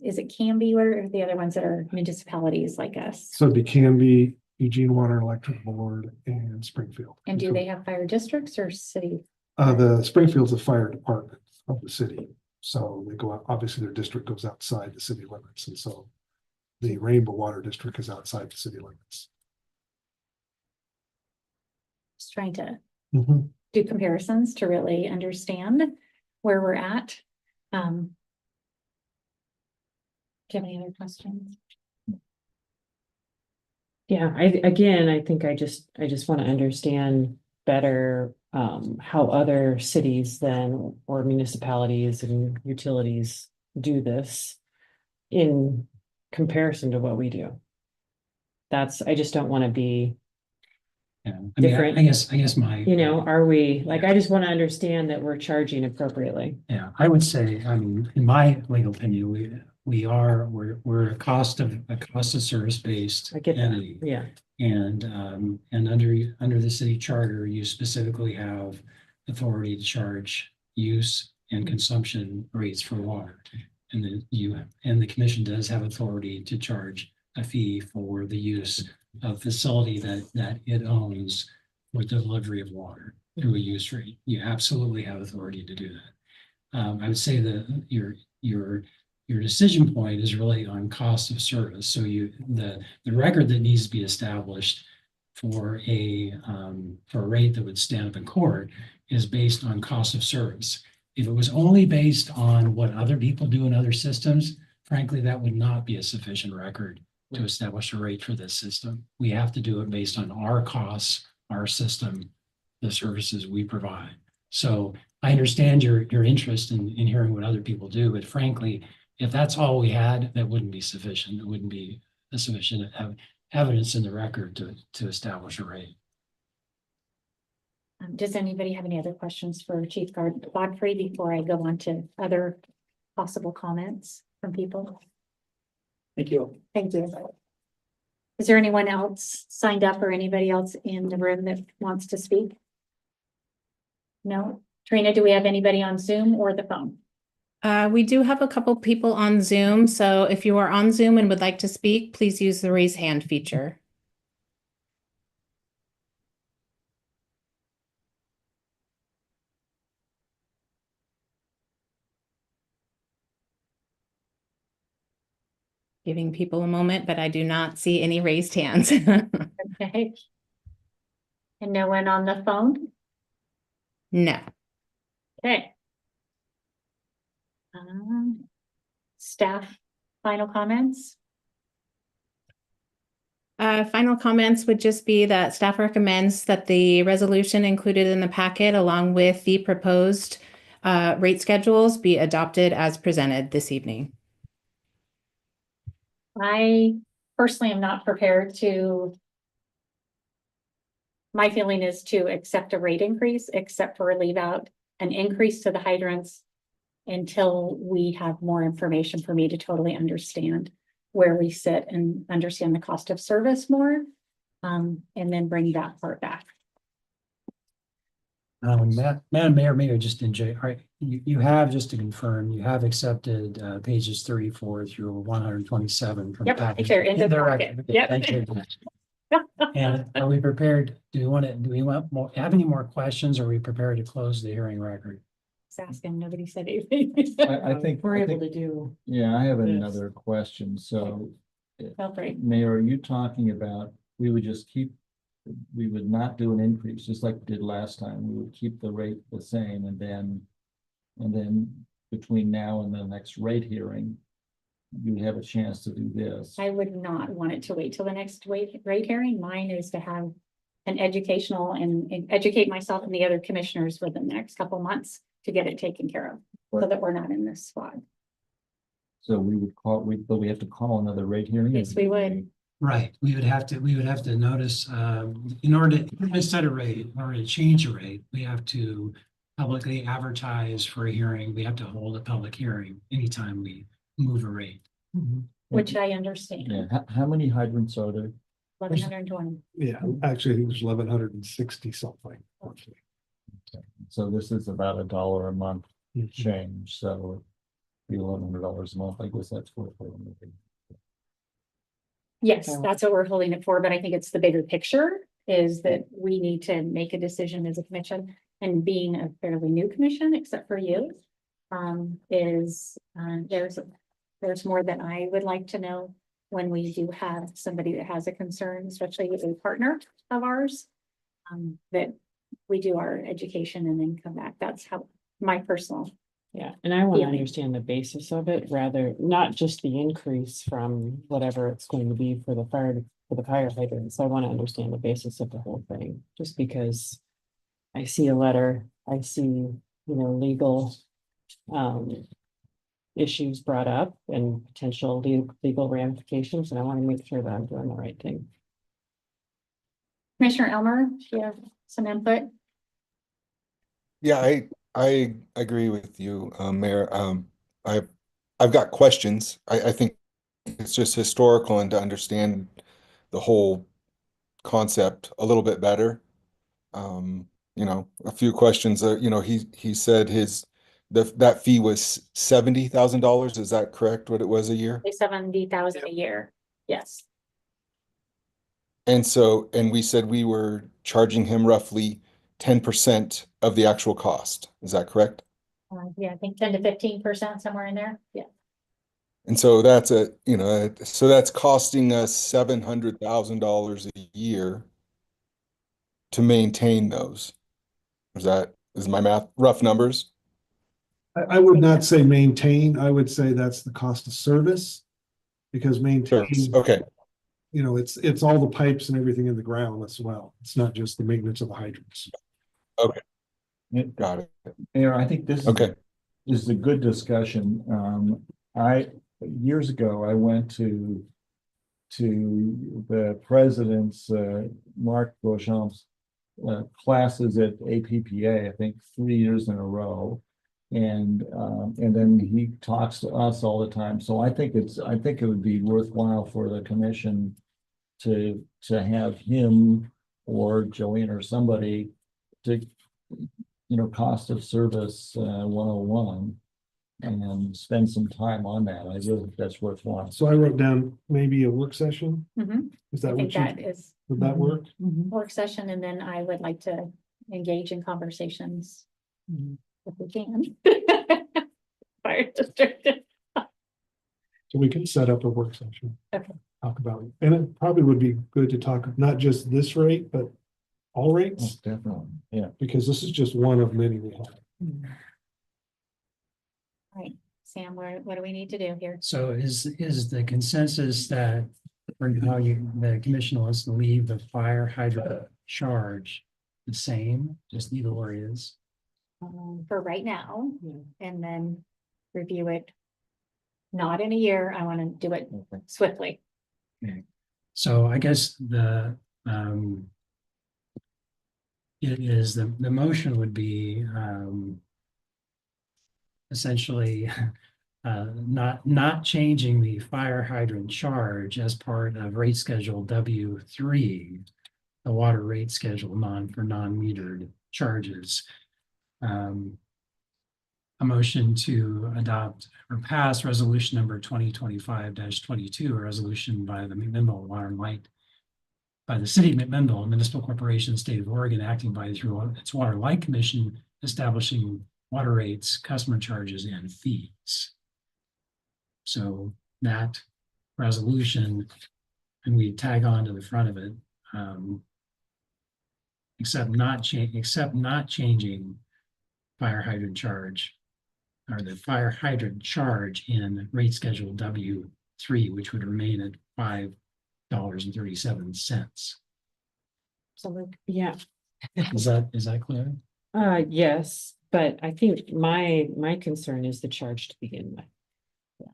Is it Canby? What are the other ones that are municipalities like us? So it'd be Canby, Eugene Water and Electric Board, and Springfield. And do they have fire districts or city? The Springfield's a fire department of the city, so they go out, obviously their district goes outside the city limits, and so the Rainbow Water District is outside the city limits. Just trying to Mhm. do comparisons to really understand where we're at. Do you have any other questions? Yeah, I think I just want to understand better how other cities then or municipalities and utilities do this in comparison to what we do. I just don't want to be, Yeah, I mean, Different. I guess my. are we, like, I just want to understand that we're charging appropriately. Yeah, I would say, I mean, in my legal opinion, we're a cost of service based I get that, entity. yeah. And under the city charter, you specifically have authority to charge use and consumption rates for water. And then the commission does have authority to charge a fee for the use of facility that it owns with the delivery of water through a use rate. You absolutely have authority to do that. I would say that your decision point is really on cost of service. So the record that needs to be established for a rate that would stand up in court is based on cost of service. If it was only based on what other people do in other systems, frankly, that would not be a sufficient record to establish a rate for this system. We have to do it based on our costs, our system, the services we provide. So I understand your interest in hearing what other people do, but frankly, if that's all we had, that wouldn't be sufficient. It wouldn't be sufficient evidence in the record to establish a rate. Does anybody have any other questions for Chief Godfrey before I go on to other possible comments from people? Thank you. Thank you. Is there anyone else signed up or anybody else in the room that wants to speak? No? Trina, do we have anybody on Zoom or the phone? We do have a couple people on Zoom, so if you are on Zoom and would like to speak, please use the raise hand feature. Giving people a moment, but I do not see any raised hands. Okay. And no one on the phone? No. Okay. Staff, final comments? Final comments would just be that staff recommends that the resolution included in the packet along with the proposed rate schedules be adopted as presented this evening. I personally am not prepared to. My feeling is to accept a rate increase, except for leave out an increase to the hydrants until we have more information for me to totally understand where we sit and understand the cost of service more, and then bring that part back. Madam Mayor, maybe just in all right, you have, just to confirm, you have accepted pages 34 through 127 from the Yep, package. they're in the They're packet. right. Yep. Thank you. And are we prepared? Do we want more, have any more questions? Or are we prepared to close the hearing record? Just asking, nobody said anything. I think. We're I able think- to do. Yeah, I have this. another question. So, Feel free. Mayor, are you talking about, we would not do an increase, just like we did last time. We would keep the rate the same and then between now and the next rate hearing, you have a chance to do this. I would not want it to wait till the next rate hearing. Mine is to have an educational and educate myself and the other commissioners within the next couple months to get it taken care of, so that we're not in this spot. So we would but we have to call another rate hearing? Yes, we would. Right, we would have to notice, in order to set a rate, in order to change a rate, we have to publicly advertise for a hearing. We have to hold a public hearing anytime we move a rate. Which I understand. Yeah, how many hydrants are there? 1,120. Yeah, actually, I think there's 1,160 something. So this is about $1 a month change, so be $1,100 a month. I guess that's worth it. Yes, Okay. that's what we're holding it for, but I think it's the bigger picture is that we need to make a decision as a commission, and being a fairly new commission, except for you. There's more that I would like to know when we do have somebody that has a concern, especially with a partner of ours. That we do our education and then come back. That's how my personal. Yeah, and I want to feeling. understand the basis of it, rather, not just the increase from whatever it's going to be for the fire hydrants. I want to understand the basis of the whole thing, just because I see a letter, I see, legal issues brought up and potential legal ramifications, and I want to make sure that I'm doing the right thing. Commissioner Elmer, do you have some input? Yeah, I agree with you, Mayor. I've got questions. I think it's just historical and to understand the whole concept a little bit better. A few questions. He said that fee was $70,000. Is that correct? What it was a year? 70,000 a year. Yes. And we said we were charging him roughly 10% of the actual cost. Is that correct? Yeah, I think 10 to 15%, somewhere in there. Yeah. And so that's costing us $700,000 a year to maintain those. Is my math rough numbers? I would not say maintain, I would say that's the cost of service. Because maintain, Okay, it's all the pipes and everything in the ground as well. It's not just the maintenance of the hydrants. got it. Mayor, I think this Okay. is a good discussion. Years ago, I went to the president's, Mark Beauchamp's, classes at APPA, I think 3 years in a row. And then he talks to us all the time. So I think it would be worthwhile for the commission to have him or Joanne or somebody to, cost of service 101 and spend some time on that. I really think that's worthwhile. So I wrote down maybe a work session. Mhm. Is I that think what that you, is would that work? work session, and then I would like to engage in conversations if we can. Fire district. So we could set up a work session. Okay. Talk about it. And it probably would be good to talk, not just this rate, but all Oh, rates, definitely, yeah. because this is just one of many we have. Right, Sam, what do we need to do here? So is the consensus that for how the commission wants to leave the fire hydrant charge the same, just either or is? For right now, Yeah. and then review it. Not in a year, I want to do it Okay. swiftly. So I guess it is the motion would be essentially not changing the fire hydrant charge as part of rate schedule W3, the water rate schedule for non-metered charges. A motion to adopt or pass resolution number 2025-22, a resolution by the McMinnville Water and Light, by the city of McMinnville, a municipal corporation, state of Oregon, acting by through its Water and Light Commission, establishing water rates, customer charges, and fees. So that resolution, and we tag on to the front of it, except not changing fire hydrant charge, or the fire hydrant charge in rate schedule W3, which would remain at $5.37. So Yeah, Is that clear? yes, but I think my concern is the charge to begin with.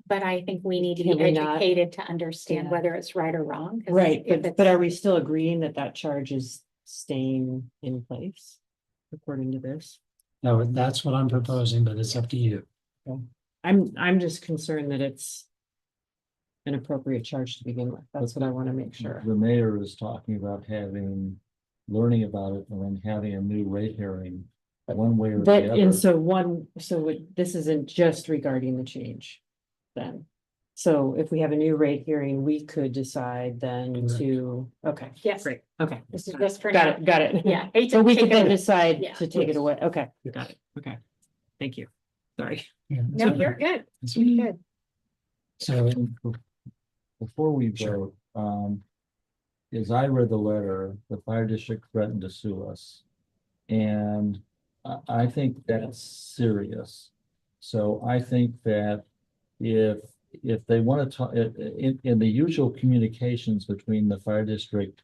but I think we need to Can be we not? educated to understand Yeah. whether it's right or wrong. 'Cause Right, if but it's- are we still agreeing that charge is staying in place according to this? No, that's what I'm proposing, but it's up to you. I'm just concerned that it's an appropriate charge to begin with. That's what I want to make sure. The mayor is talking about learning about it and then having a new rate hearing, one way or But, the and other. this isn't just regarding the change then. So if we have a new rate hearing, we could decide then to, okay. Yes. Great, okay. This is just for Got now. it, got it. Yeah. hate to So we take could it then away. decide Yeah. to take it Yes. away, okay, Yeah. got it, okay. Thank you, sorry. No, you're good. That's You're good. So, Before we Sure. vote, as I read the letter, the fire district threatened to sue us. And I think that's serious. So I think that if they want to talk, in the usual communications between the fire district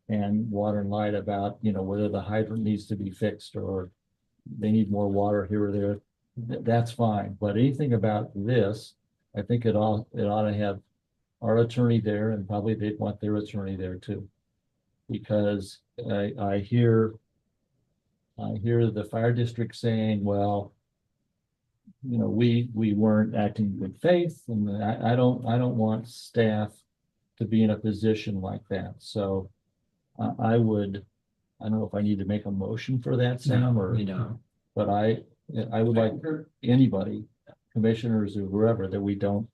and Water and Light about, whether the hydrant needs to be fixed or they need more water here or there, that's fine. But anything about this, I think it ought to have our attorney there, and probably they'd want their attorney there too. Because I hear the fire district saying, well, we weren't acting in good faith, and I don't want staff to be in a position like that. So I don't know if I need to make a motion for that, Sam, or, but I would like anybody, commissioners or whoever, that we don't,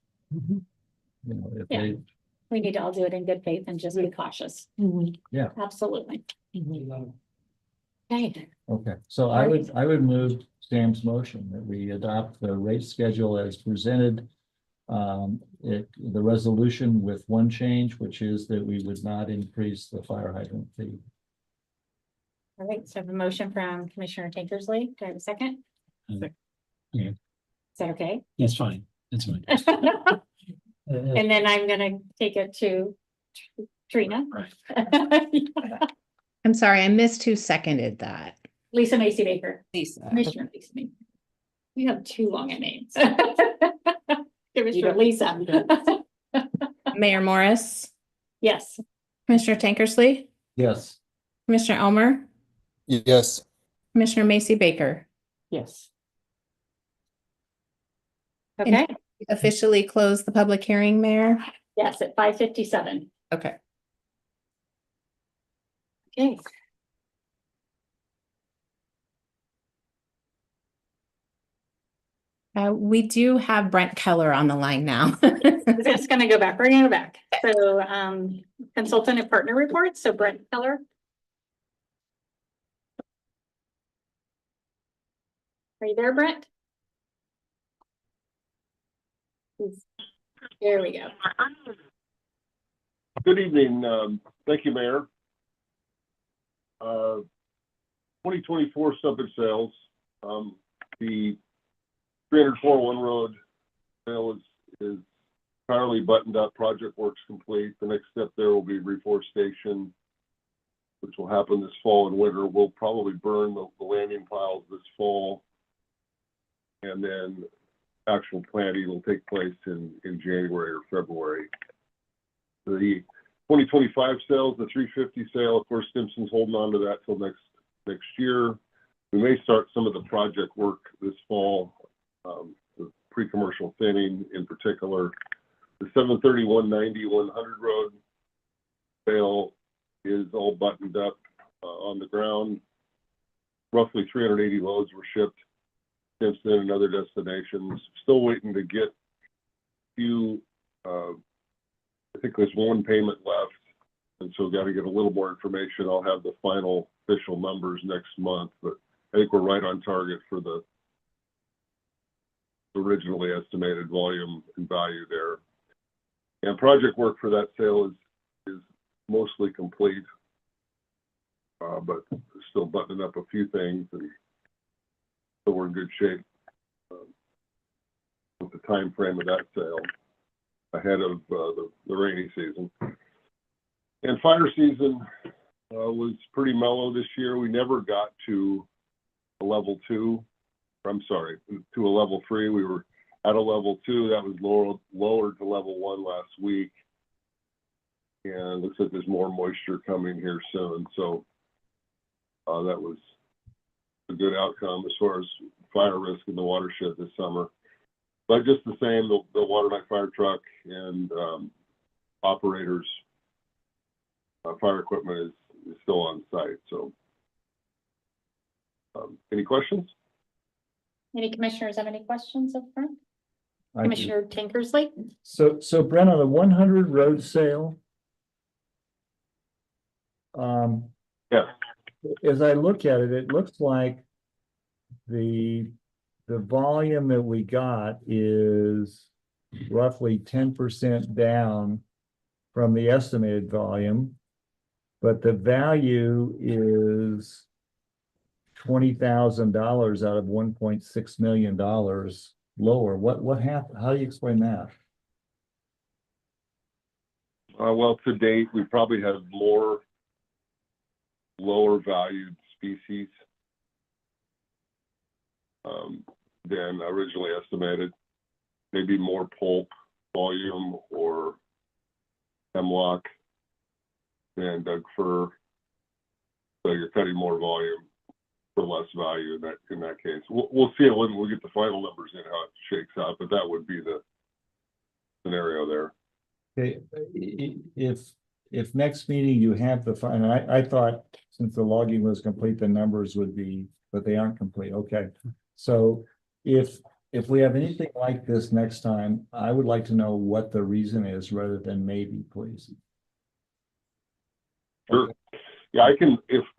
if Yeah. they, We need to all do it in good faith and just be cautious. Mhm. Yeah. Absolutely. Mhm. Okay. okay. So I would move Sam's motion that we adopt the rate schedule as presented. The resolution with one change, which is that we would not increase the fire hydrant fee. All right. So I have a motion from Commissioner Tankersley. Do I have a second? Yeah. Is that okay? that's fine, that's fine. And then I'm gonna take it to Trina. I'm sorry, I missed who seconded that. Lisa Macy Baker, Lisa. Commissioner Lisa Baker. You have too long a name. Commissioner don't- Lisa. Mayor Morris, Yes. Commissioner Tankersley, Yes. Commissioner Elmer, Yes, Commissioner Macy Baker. Yes. Okay. Officially close the public hearing, Mayor? Yes, at 5:57. Okay. Okay. We do have Brent Keller on the line now. It's gonna go back. We're gonna go back. So consultant and partner reports. So Brent Keller. Are you there, Brent? There we go. Good evening. Thank you, Mayor. 2024 subject sales. The 341 road sale is entirely buttoned up. Project work's complete. The next step there will be reforestation, which will happen this fall and winter. We'll probably burn the landing piles this fall. And then actual planting will take place in January or February. The 2025 sales, the 350 sale, of course, Stimson's holding on to that till next year. We may start some of the project work this fall, the pre-commercial thinning in particular. The 731-90 100 road sale is all buttoned up on the ground. Roughly 380 loads were shipped Stimson and other destinations. Still waiting to get a few, I think there's one payment left, and so got to get a little more information. I'll have the final official numbers next month, but I think we're right on target for the originally estimated volume and value there. And project work for that sale is mostly complete, but still buttoning up a few things, and so we're in good shape with the time frame of that sale ahead of the rainy season. And fire season was pretty mellow this year. We never got to a level 2. I'm sorry, to a level 3. We were at a level 2. That was lowered to level 1 last week. And it looks like there's more moisture coming here soon. So that was a good outcome as far as fire risk in the watershed this summer. But just the same, the water night fire truck and operators, fire equipment is still on site. So any questions? Any commissioners have any questions up front? I do. Commissioner Tankersley? So Brent, on the 100 road sale. Yeah. As I look at it, it looks like the volume that we got is roughly 10% down from the estimated volume, but the value is $20,000 out of $1.6 million lower. What happened? How do you explain that? Well, to date, we probably have more lower valued species than originally estimated. Maybe more pulp volume or hemlock than Doug fir. So you're cutting more volume for less value in that case. We'll see it when we get the final numbers in how it shakes out, but that would be the scenario there. Okay, if next meeting you have the final, I thought since the logging was complete, the numbers would be, but they aren't complete. Okay. So if we have anything like this next time, I would like to know what the reason is rather than maybe, please. Sure. Yeah,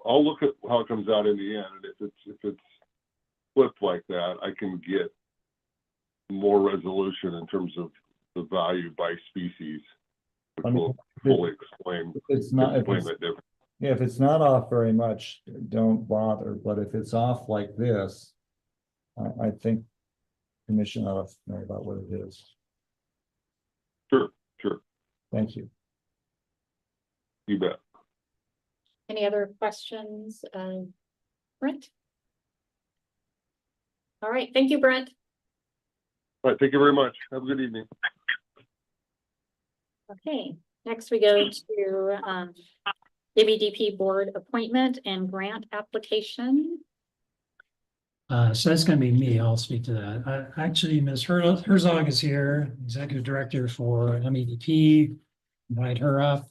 I'll look at how it comes out in the end, and if it's flipped like that, I can get more resolution in terms of the value by species, which will fully explain that difference. Yeah, if it's not off very much, don't bother. But if it's off like this, I think commission ought to know about what it is. Sure. Thank you. You bet. Any other questions, Brent? All right, thank you, Brent. All right, thank you very much. Have a good evening. Okay, next we go to MWD board appointment and grant application. So that's going to be me. I'll speak to that. Actually, Ms. Herzog is here, Executive Director for MEDP. Invite her up.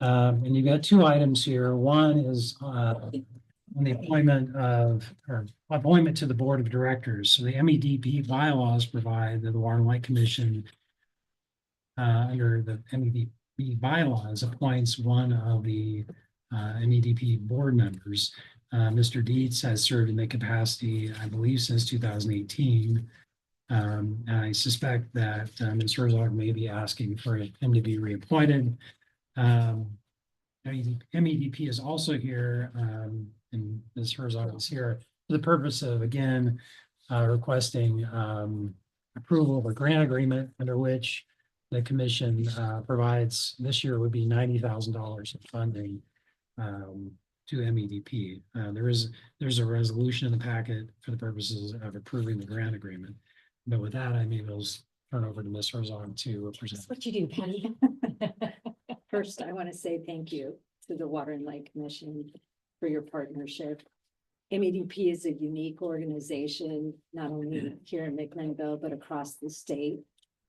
And you've got two items here. One is on the appointment to the Board of Directors. So the MEDP bylaws provide that the Water and Light Commission under the MEDP bylaws appoints one of the MEDP board members. Mr. Dietz has served in that capacity, I believe, since 2018. And I suspect that Ms. Herzog may be asking for him to be reappointed. MEDP is also here, and Ms. Herzog is here for the purpose of, again, requesting approval of a grant agreement under which the commission provides, this year would be $90,000 of funding to MEDP. There's a resolution in the packet for the purposes of approving the grant agreement. But with that, I may will turn over to Ms. Herzog to present. That's what you do, Patty. First, I want to say thank you to the Water and Light Commission for your partnership. MEDP is a unique organization, not only here in McMinnville, but across the state,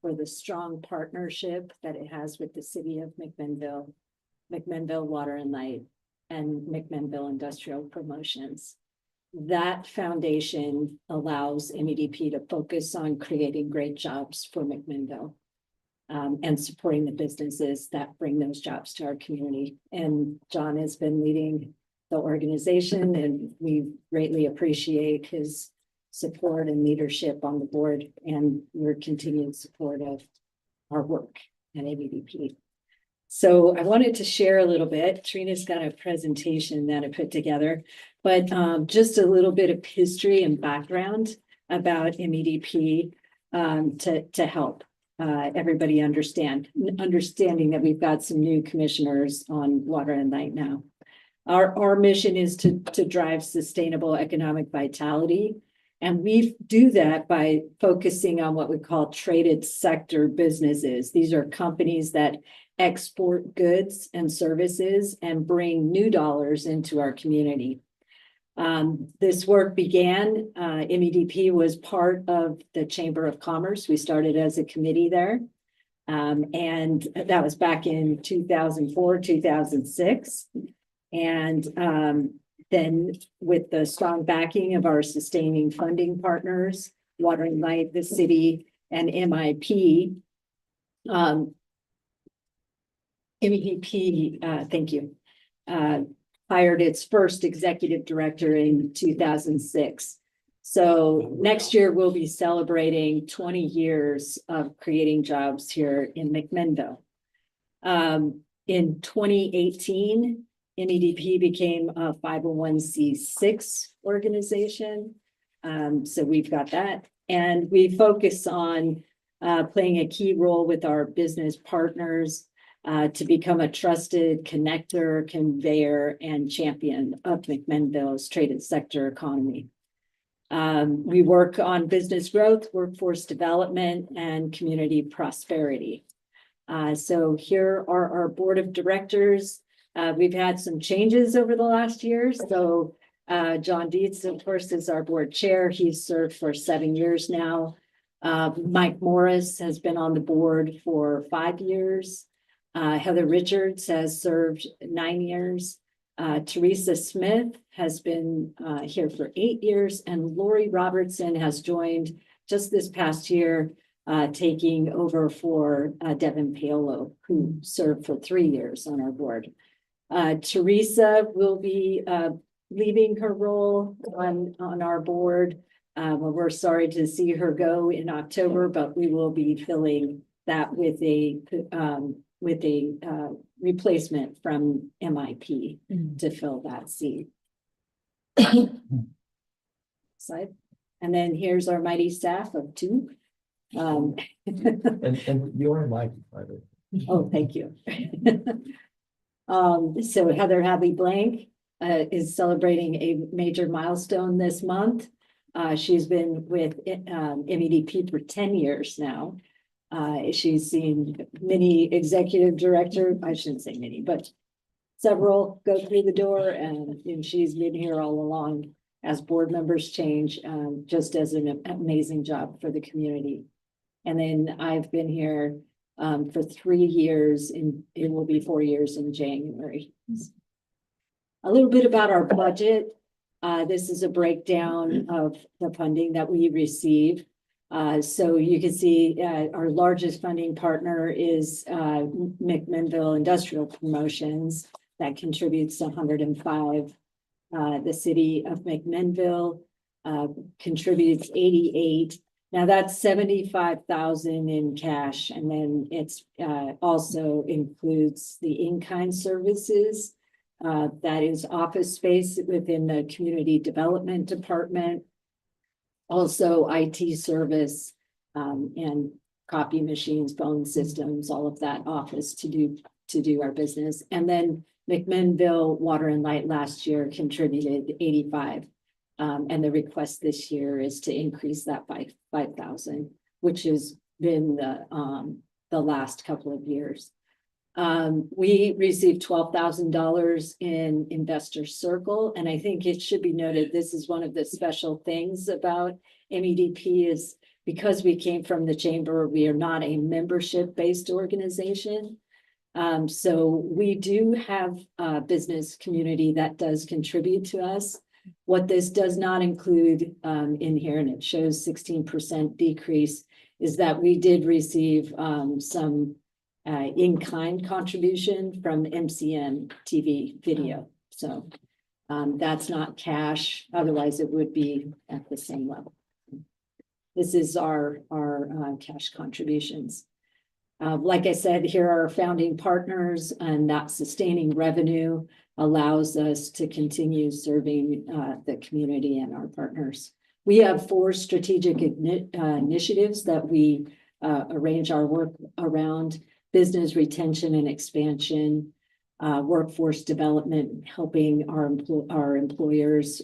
for the strong partnership that it has with the city of McMinnville, McMinnville Water and Light, and McMinnville Industrial Promotions. That foundation allows MEDP to focus on creating great jobs for McMinnville. And supporting the businesses that bring those jobs to our community. And John has been leading the organization, and we greatly appreciate his support and leadership on the board and your continued support of our work at MEDP. So I wanted to share a little bit. Trina's got a presentation that I put together, but just a little bit of history and background about MEDP to help everybody understanding that we've got some new commissioners on Water and Light now. Our mission is to drive sustainable economic vitality, and we do that by focusing on what we call traded sector businesses. These are companies that export goods and services and bring new dollars into our community. This work began, MEDP was part of the Chamber of Commerce. We started as a committee there. And that was back in 2004, 2006. And then with the strong backing of our sustaining funding partners, Water and Light, the city, and MIP. MEDP, thank you, hired its first executive director in 2006. So next year we'll be celebrating 20 years of creating jobs here in McMinnville. In 2018, MEDP became a 501c6 organization. So we've got that, and we focus on playing a key role with our business partners to become a trusted connector, conveyor, and champion of McMinnville's traded sector economy. We work on business growth, workforce development, and community prosperity. So here are our board of directors. We've had some changes over the last year. So John Dietz, of course, is our board chair. He's served for 7 years now. Mike Morris has been on the board for 5 years. Heather Richards has served 9 years. Teresa Smith has been here for 8 years, and Lori Robertson has joined just this past year, taking over for Devin Paolo, who served for 3 years on our board. Teresa will be leaving her role on our board. Well, we're sorry to see her go in October, but we will be filling that with a replacement from MIP to fill that seat. Slide. And then here's our mighty staff of 2. And you're invited, by the way. Oh, thank you. So Heather Hadley Blank is celebrating a major milestone this month. She's been with MEDP for 10 years now. She's seen many executive director, I shouldn't say many, but several go through the door, and she's been here all along as board members change, just does an amazing job for the community. And then I've been here for 3 years, and it will be 4 years in January. A little bit about our budget. This is a breakdown of the funding that we receive. So you can see our largest funding partner is McMinnville Industrial Promotions. That contributes 105. The city of McMinnville contributes 88. Now that's 75,000 in cash, and then it's also includes the in-kind services. That is office space within the community development department. Also IT service, and copy machines, phone systems, all of that office to do our business. And then McMinnville Water and Light last year contributed 85. And the request this year is to increase that by 5,000, which has been the last couple of years. We received $12,000 in Investor Circle, and I think it should be noted, this is one of the special things about MEDP is because we came from the chamber, we are not a membership-based organization. So we do have a business community that does contribute to us. What this does not include in here, and it shows 16% decrease, is that we did receive some in-kind contribution from MCM TV video. So that's not cash, otherwise it would be at the same level. This is our cash contributions. Like I said, here are our founding partners, and that sustaining revenue allows us to continue serving the community and our partners. We have 4 strategic initiatives that we arrange our work around: business retention and expansion, workforce development, helping our employers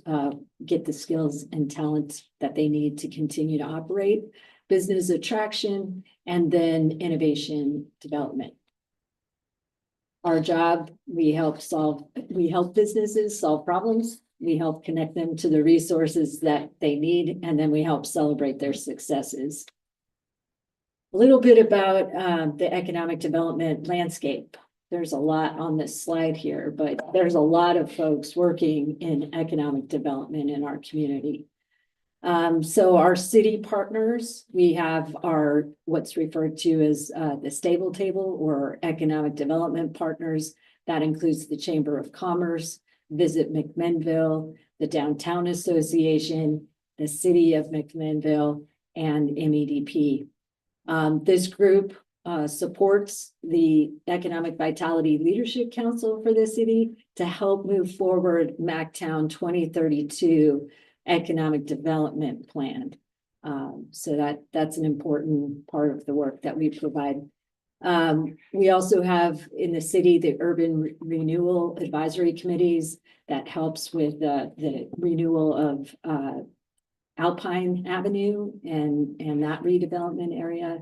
get the skills and talent that they need to continue to operate, business attraction, and then innovation development. Our job, we help businesses solve problems, we help connect them to the resources that they need, and then we help celebrate their successes. A little bit about the economic development landscape. There's a lot on this slide here, but there's a lot of folks working in economic development in our community. So our city partners, we have our, what's referred to as the stable table or economic development partners. That includes the Chamber of Commerce, Visit McMinnville, the Downtown Association, the City of McMinnville, and MEDP. This group supports the Economic Vitality Leadership Council for the city to help move forward MacTown 2032 Economic Development Plan. So that's an important part of the work that we provide. We also have in the city the Urban Renewal Advisory Committees that helps with the renewal of Alpine Avenue and that redevelopment area.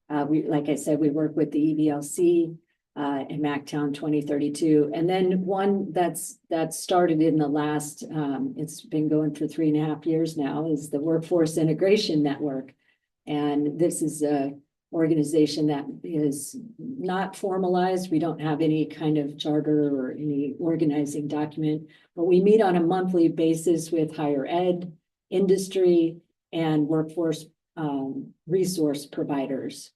Like I said, we work with the EVLC and MacTown 2032. And then one that started in the last, it's been going for 3.5 years now, is the Workforce Integration Network. And this is a organization that is not formalized. We don't have any kind of charter or any organizing document, but we meet on a monthly basis with higher ed, industry, and workforce resource providers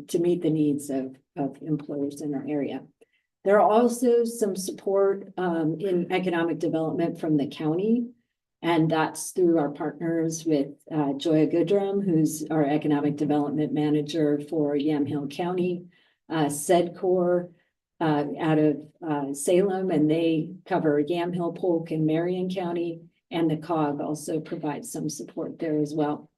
to meet the needs of employers in our area. There are also some support in economic development from the county, and that's through our partners with Joya Goodrum, who's our economic development manager for Yamhill County, SEDCOR out of Salem, and they cover Yamhill, Polk, and Marion County, and the COG also provides some support there as well.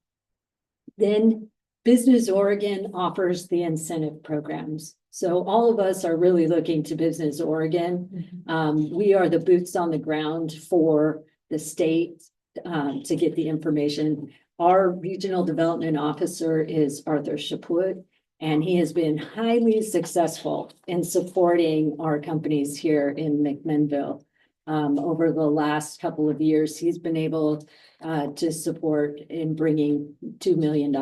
Then Business Oregon offers the incentive programs. So all of us are really looking to Business Oregon. We are the boots on the ground for the state to get the information. Our regional development officer is Arthur Chaput, and he has been highly successful in supporting our companies here in McMinnville. Over the last couple of years, he's been able to support in bringing $2 million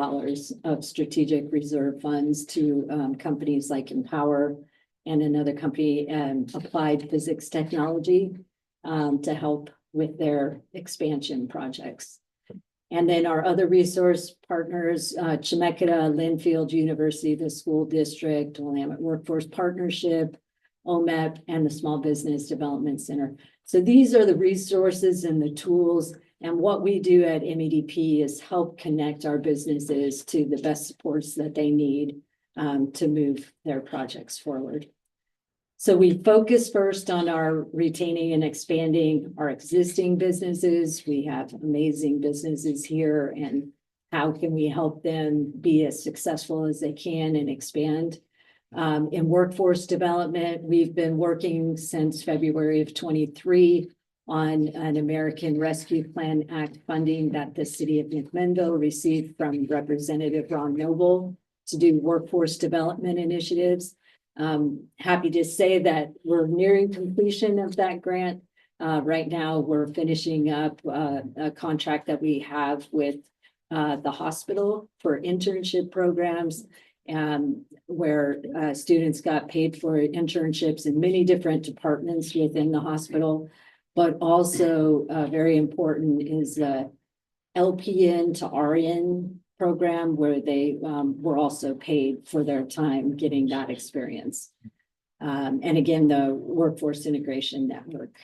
of strategic reserve funds to companies like Empower and another company, Applied Physics Technology, to help with their expansion projects. And then our other resource partners, Chemeketa, Linfield University, the school district, Willamette Workforce Partnership, OMEP, and the Small Business Development Center. So these are the resources and the tools. And what we do at MEDP is help connect our businesses to the best supports that they need to move their projects forward. So we focus first on our retaining and expanding our existing businesses. We have amazing businesses here, and how can we help them be as successful as they can and expand? In workforce development, we've been working since February of 23 on an American Rescue Plan Act funding that the city of McMinnville received from Representative Ron Noble to do workforce development initiatives. Happy to say that we're nearing completion of that grant. Right now, we're finishing up a contract that we have with the hospital for internship programs, where students got paid for internships in many different departments within the hospital. But also very important is the LPN to RN program, where they were also paid for their time getting that experience. And again, the Workforce Integration Network.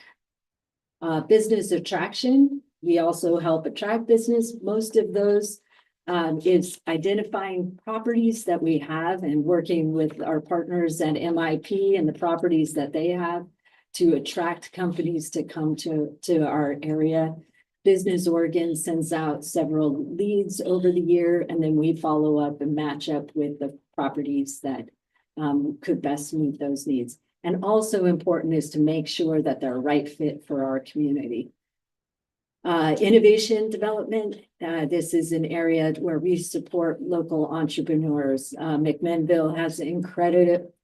Business attraction, we also help attract business. Most of those is identifying properties that we have and working with our partners at MIP and the properties that they have to attract companies to come to our area. Business Oregon sends out several leads over the year, and then we follow up and match up with the properties that could best meet those needs. And also important is to make sure that they're a right fit for our community. Innovation development, this is an area where we support local entrepreneurs. McMinnville has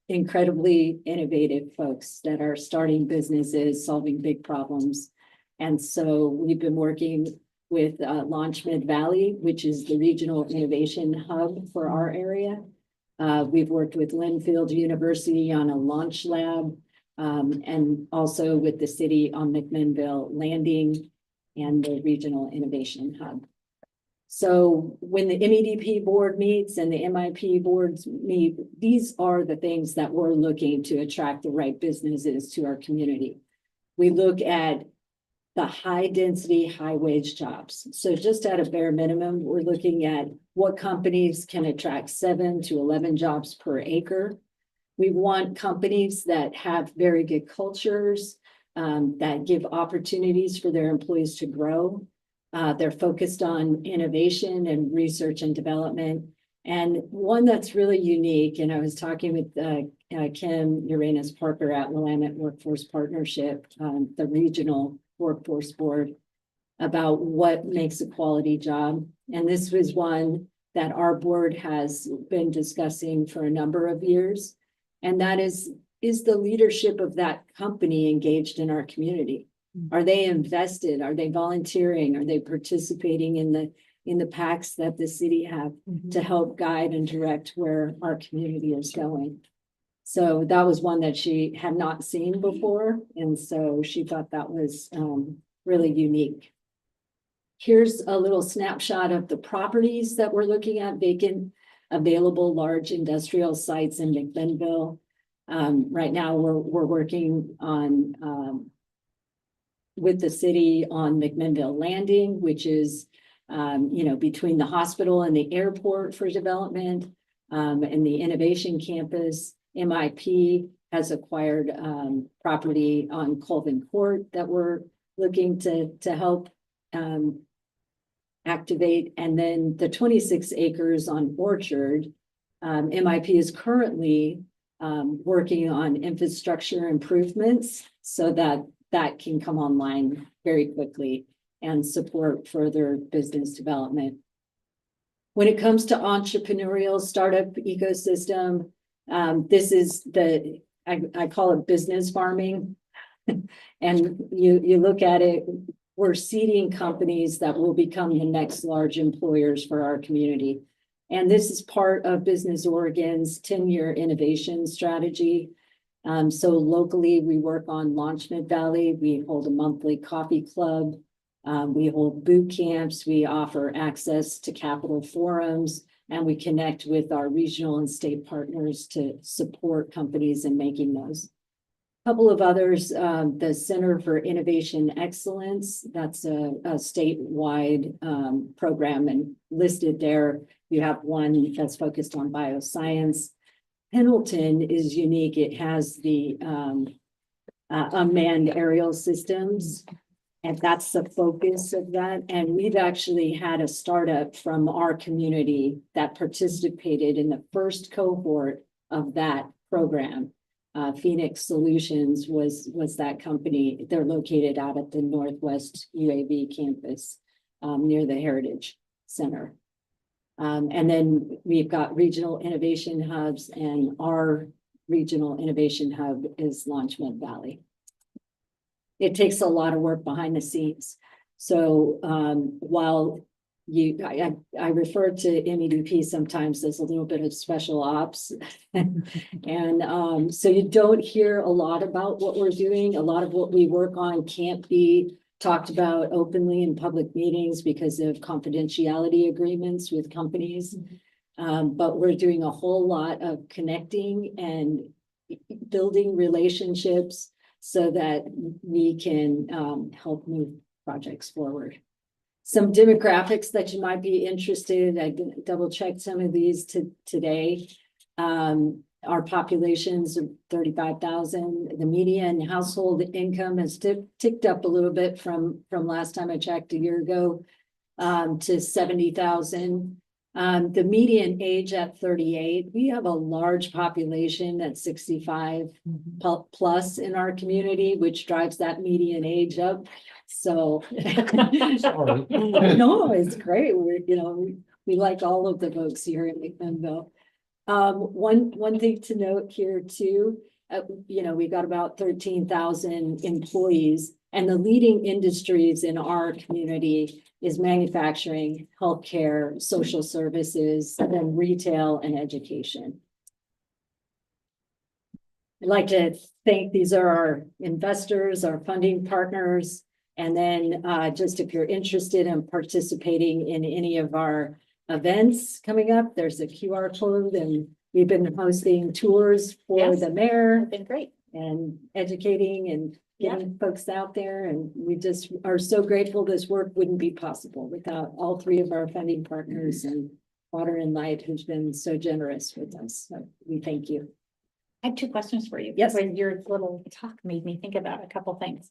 incredibly innovative folks that are starting businesses, solving big problems. And so we've been working with Launch Mid-Valley, which is the regional innovation hub for our area. We've worked with Linfield University on a launch lab, and also with the city on McMinnville Landing and the regional innovation hub. So when the MEDP board meets and the MIP boards meet, these are the things that we're looking to attract the right businesses to our community. We look at the high density, high wage jobs. So just at a bare minimum, we're looking at what companies can attract 7 to 11 jobs per acre. We want companies that have very good cultures, that give opportunities for their employees to grow. They're focused on innovation and research and development. And one that's really unique, and I was talking with Kim Uranus Parker at Willamette Workforce Partnership, the regional workforce board, about what makes a quality job. And this was one that our board has been discussing for a number of years. And that is the leadership of that company engaged in our community? Are they invested? Are they volunteering? Are they participating in the packs that the city have to help guide and direct where our community is going? So that was one that she had not seen before. And so she thought that was really unique. Here's a little snapshot of the properties that we're looking at, vacant, available large industrial sites in McMinnville. Right now we're working on with the city on McMinnville Landing, which is between the hospital and the airport for development, and the innovation campus. MIP has acquired property on Colvin Court that we're looking to help activate. And then the 26 acres on Orchard, MIP is currently working on infrastructure improvements so that can come online very quickly and support further business development. When it comes to entrepreneurial startup ecosystem, this is I call it business farming. And you look at it, we're seeding companies that will become the next large employers for our community. And this is part of Business Oregon's 10-year innovation strategy. So locally, we work on Launchpad Valley. We hold a monthly coffee club. We hold boot camps. We offer access to capital forums, and we connect with our regional and state partners to support companies in making those. A couple of others, the Center for Innovation Excellence, that's a statewide program, and listed there, you have one that's focused on bioscience. Pendleton is unique. It has the unmanned aerial systems, and that's the focus of that. And we've actually had a startup from our community that participated in the first cohort of that program. Phoenix Solutions was that company. They're located out at the Northwest UAV campus near the Heritage Center. And then we've got regional innovation hubs, and our regional innovation hub is Launchpad Valley. It takes a lot of work behind the scenes. So while I refer to MEDP sometimes as a little bit of special ops. And so you don't hear a lot about what we're doing. A lot of what we work on can't be talked about openly in public meetings because of confidentiality agreements with companies. But we're doing a whole lot of connecting and building relationships so that we can help move projects forward. Some demographics that you might be interested in, I double checked some of these today. Our population's 35,000. The median household income has ticked up a little bit from last time I checked a year ago to 70,000. The median age at 38, we have a large population at 65 plus in our community, which drives that median age up. So no, it's great. We like all of the folks here in McMinnville. One thing to note here too, we got about 13,000 employees, and the leading industries in our community is manufacturing, healthcare, social services, and then retail and education. I'd like to thank, these are our investors, our funding partners. And then just if you're interested in participating in any of our events coming up, there's a QR code, and we've been hosting tours for Yes. the mayor Been great. and educating and getting folks out there. And we just are so grateful this work wouldn't be possible without all three of our funding partners and Water and Light, who's been so generous with us. So we thank you. I have two questions for you. Yes. When your little talk made me think about a couple things.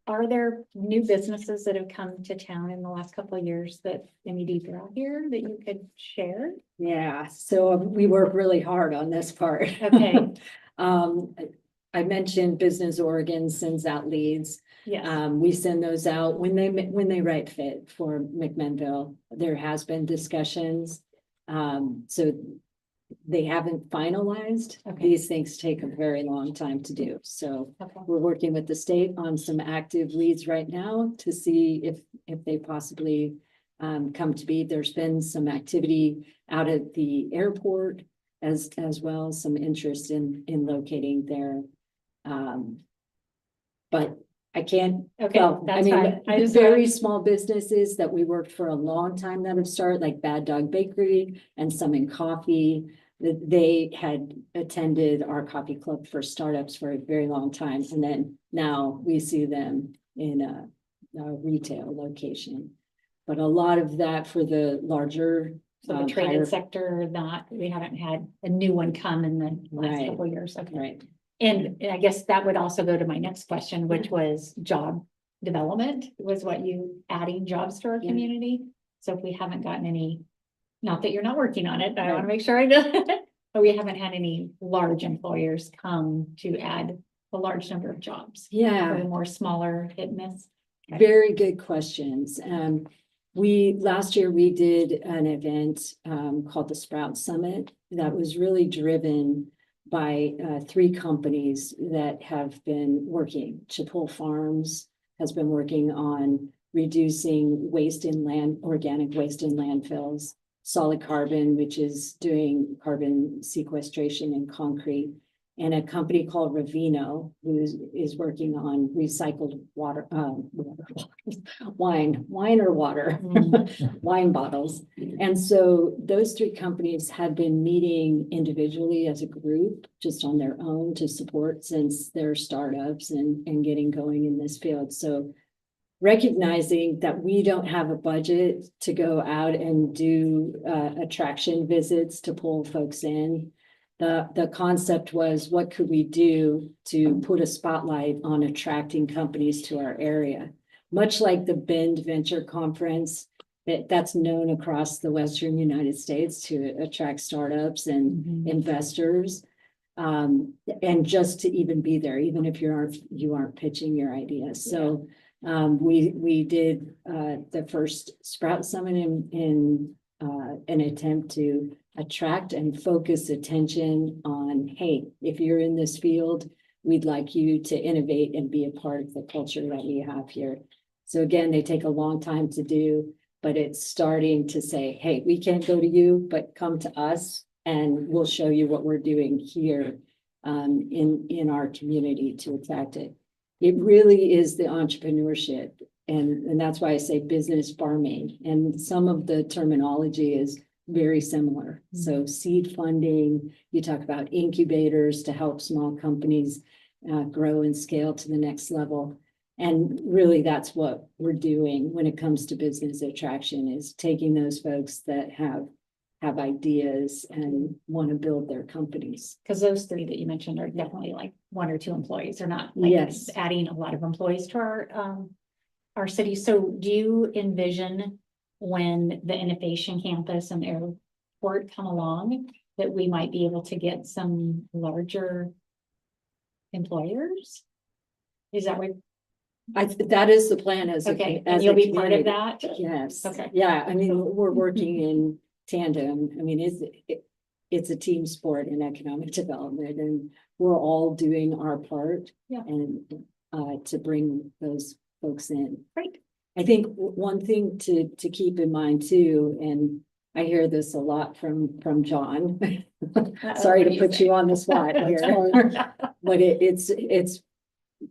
Are there new businesses that have come to town in the last couple of years that MED brought here that you could share? Yeah, so we work really hard on this part. Okay. I mentioned Business Oregon sends out leads. Yes. We send those out when they write fit for McMinnville. There has been discussions. So they haven't finalized. Okay. These things take a very long time to do. So Okay. we're working with the state on some active leads right now to see if they possibly come to be. There's been some activity out at the airport as well, some interest in locating there. But I can't, Okay, well, I that's mean, fine. I just very small businesses that we worked for a long time that have started, like Bad Dog Bakery and some in coffee. That they had attended our coffee club for startups for a very long time, and then now we see them in a retail location. But a lot of that for the larger. So the higher- traded sector, we haven't had a new one come in the last Right. couple of years. Okay. Right. And I guess that would also go to my next question, which was job development, was what you adding jobs to our Yeah. community. So if we haven't gotten any, not that you're not working on it, I want Right. to make sure I know, but we haven't had any large employers come to add a large number of jobs. Yeah. Or more smaller hit and miss. Very good questions. Last year we did an event called the Sprout Summit that was really driven by three companies that have been working. Chippewa Farms has been working on reducing waste in organic waste in landfills. Solid Carbon, which is doing carbon sequestration in concrete. And a company called Ravino, who is working on recycled water, wine or water, wine bottles. And so those three companies had been meeting individually as a group, just on their own to support since they're startups and getting going in this field. So recognizing that we don't have a budget to go out and do attraction visits to pull folks in. The concept was, what could we do to put a spotlight on attracting companies to our area? Much like the Bend Venture Conference, that's known across the Western United States to attract startups and investors. And just to even be there, even if you aren't pitching your ideas. So we did the first Sprout Summit in an attempt to attract and focus attention on, hey, if you're in this field, we'd like you to innovate and be a part of the culture that we have here. So again, they take a long time to do, but it's starting to say, hey, we can't go to you, but come to us and we'll show you what we're doing here in our community to attract it. It really is the entrepreneurship. And that's why I say business farming. And some of the terminology is very similar. So seed funding, you talk about incubators to help small companies grow and scale to the next level. And really that's what we're doing when it comes to business attraction, is taking those folks that have ideas and want to build their companies. Because those three that you mentioned are definitely like one or two employees. They're not like Yes. adding a lot of employees to our city. So do you envision when the innovation campus and airport come along that we might be able to get some larger employers? Is that what? That is the plan as Okay, as and you'll a be part of community. that? Yes. Okay. Yeah, I mean, we're working in tandem. I mean, it's a team sport in economic development, and we're all doing our part. Yeah. And to bring those folks in. Great. I think one thing to keep in mind too, and I hear this a lot from John. Sorry to put you on the spot here. But it's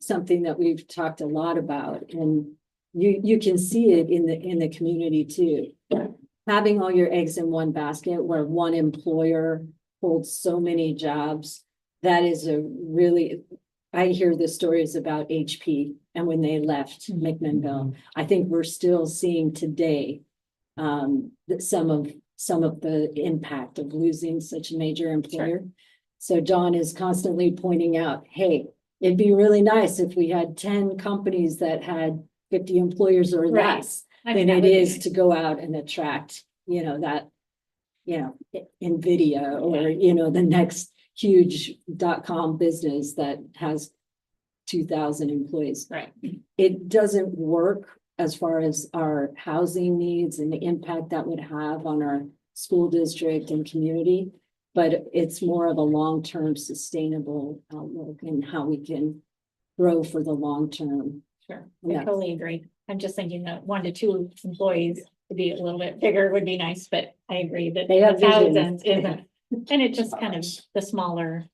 something that we've talked a lot about, and you can see it in the community too. Having all your eggs in one basket where one employer holds so many jobs, that is a really, I hear the stories about HP and when they left McMinnville. I think we're still seeing today that some of the impact of losing such a major employer. So John is constantly pointing out, hey, it'd be really nice if we had 10 companies that had 50 employers or Right. less I than think that it would be is nice. to go out and attract, that, NVIDIA or, the next huge .com business that has 2,000 employees. Right. It doesn't work as far as our housing needs and the impact that would have on our school district and community. But it's more of a long-term sustainable outlook and how we can grow for the long term. Sure, Yeah. I totally agree. I'm just thinking that 1 to 2 employees to be a little bit bigger would be nice, but I agree that They have visions. thousands isn't. And it just kind of, the smaller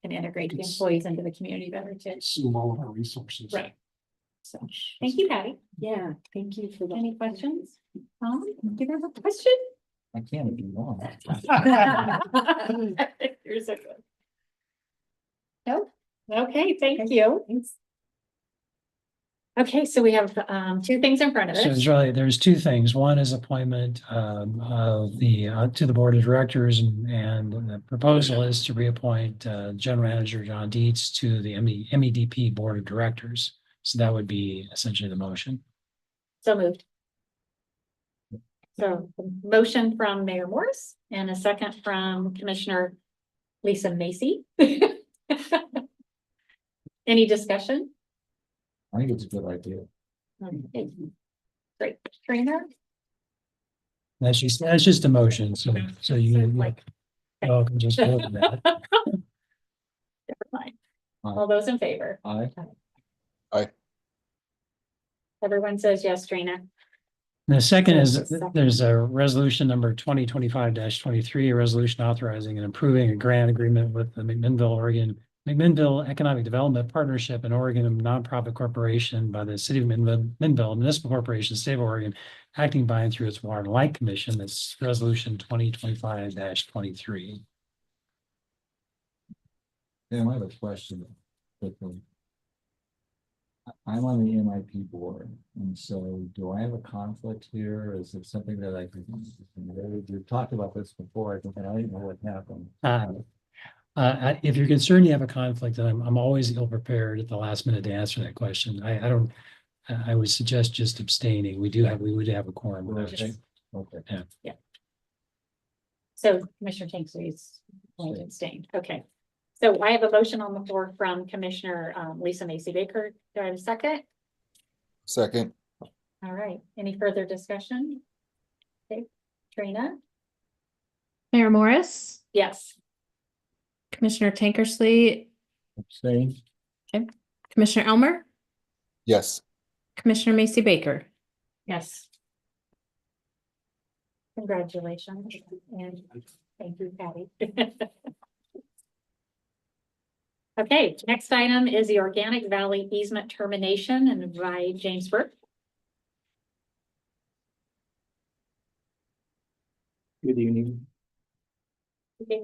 can integrate the employees into the community better too. Consume all of our resources. Right. So, thank you, Patty. Yeah, thank you for that. Any questions? Tom, do you have a question? I can't if you want. You're so good. No? Okay, thank you. Okay, so we have 2 things in front of So us. there's 2 things. One is appointment of to the board of directors, and the proposal is to reappoint General Manager John Dietz to the MEDP Board of Directors. So that would be essentially the motion. So moved. So motion from Mayor Morris and a second from Commissioner Lisa Macy. Any discussion? I think it's a good idea. Okay. Great. Trainer? That's just a motion. So you Like, can just vote on that. never mind. All those in favor? Aye. Everyone says yes, Trina. The second is, Second. there's a resolution number 2025-23, a resolution authorizing and approving a grant agreement with the McMinnville Economic Development Partnership, an Oregon nonprofit corporation by the city of McMinnville Municipal Corporation, State of Oregon, acting by and through its Water and Light Commission. That's resolution 2025-23. Dan, I have a question. Quickly. I'm on the MIP board, and so do I have a conflict here? Is it something that I can, we've talked about this before, I think, and I didn't know what happened. If you're concerned you have a conflict, then I'm always ill prepared at the last minute to answer that question. I would suggest just abstaining. We would have a quorum. Okay. Okay. So Commissioner Tanksley's going to abstain. Okay. So I have a motion on the floor from Commissioner Lisa Macy Baker. Do I have a second? Second. All right. Any further discussion? Okay. Trina? Mayor Morris, Yes. Commissioner Tankersley, Abstain. Commissioner Elmer, Yes. Commissioner Macy Baker. Yes. Congratulations and thank you, Patty. Okay, next item is the Organic Valley easement termination and by James Burke. Good evening, Okay.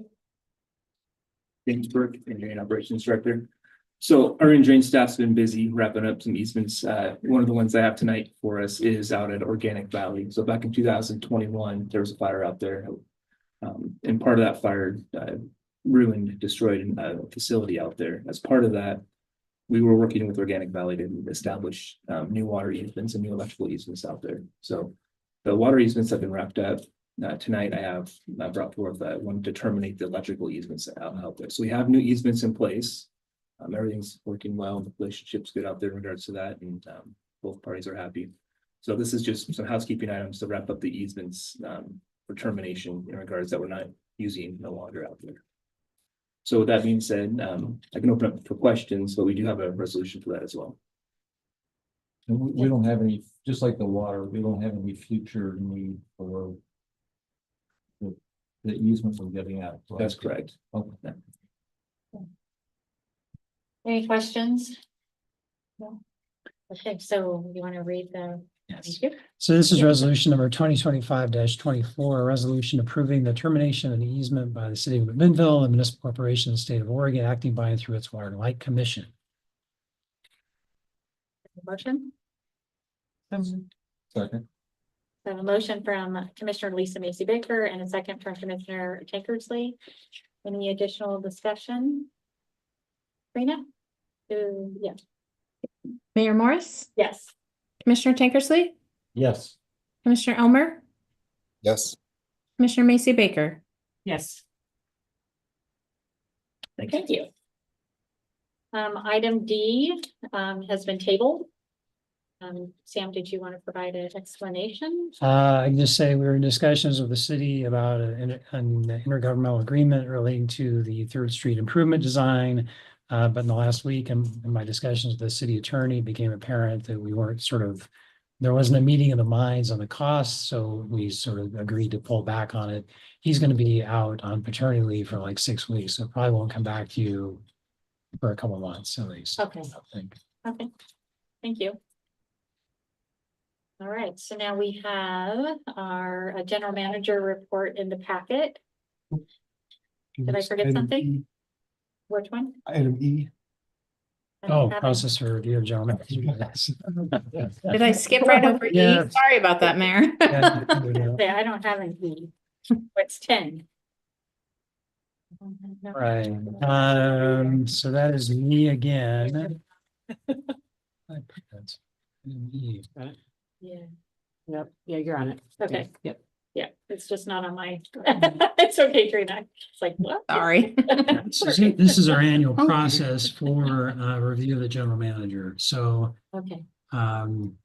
James Burke, Engineering Operations Director. So our engineering staff's been busy wrapping up some easements. One of the ones I have tonight for us is out at Organic Valley. So back in 2021, there was a fire out there. And part of that fire destroyed a facility out there. As part of that, we were working with Organic Valley to establish new water easements and new electrical easements out there. So the water easements have been wrapped up. Tonight I brought forth one to terminate the electrical easements out there. So we have new easements in place. Everything's working well. The relationship's good out there in regards to that, and both parties are happy. So this is just some housekeeping items to wrap up the easements for termination in regards that we're not using no longer out there. So with that being said, I can open up for questions, but we do have a resolution for that as well. And we don't have any, just like the water, we don't have any future need for the easement we're getting at. Right? That's correct. Okay. Any questions? Okay, so you want to read the? Yes. Thank you. So this is resolution number 2025-24, a resolution approving the termination of the easement by the city of McMinnville, a municipal corporation of the state of Oregon, acting by and through its Water and Light Commission. Motion? Second. So I have a motion from Commissioner Lisa Macy Baker and a second from Commissioner Tankersley. Any additional discussion? Rena? Yeah, Mayor Morris, yes. Commissioner Tankersley, Yes. Commissioner Elmer, Yes. Commissioner Macy Baker. Yes. Thank you. Item D, has been tabled. Sam, did you want to provide an explanation? I can just say we were in discussions with the city about an intergovernmental agreement relating to the Third Street improvement design. But in the last week, in my discussions with the city attorney, it became apparent that we weren't there wasn't a meeting of the minds on the costs, so we sort of agreed to pull back on it. He's going to be out on paternity leave for like 6 weeks, so probably won't come back to you for a couple of months at least. Okay. I think. Okay, thank you. All right, so now we have our general manager report in the packet. Did I forget something? Which one? Item E. I don't Oh, have it. processor review of general manager. Did I skip right over E? Yeah. Sorry about that, Mayor. Yeah. Yeah, I don't have an E. What's 10? Right, so that is me again. I put that in E. Yeah, Yep. Yeah, you're on it. okay, Yep. yeah, it's just not on my, it's okay, Trina. It's like, what? Sorry. This is our annual process for review of the general manager, so Okay, um.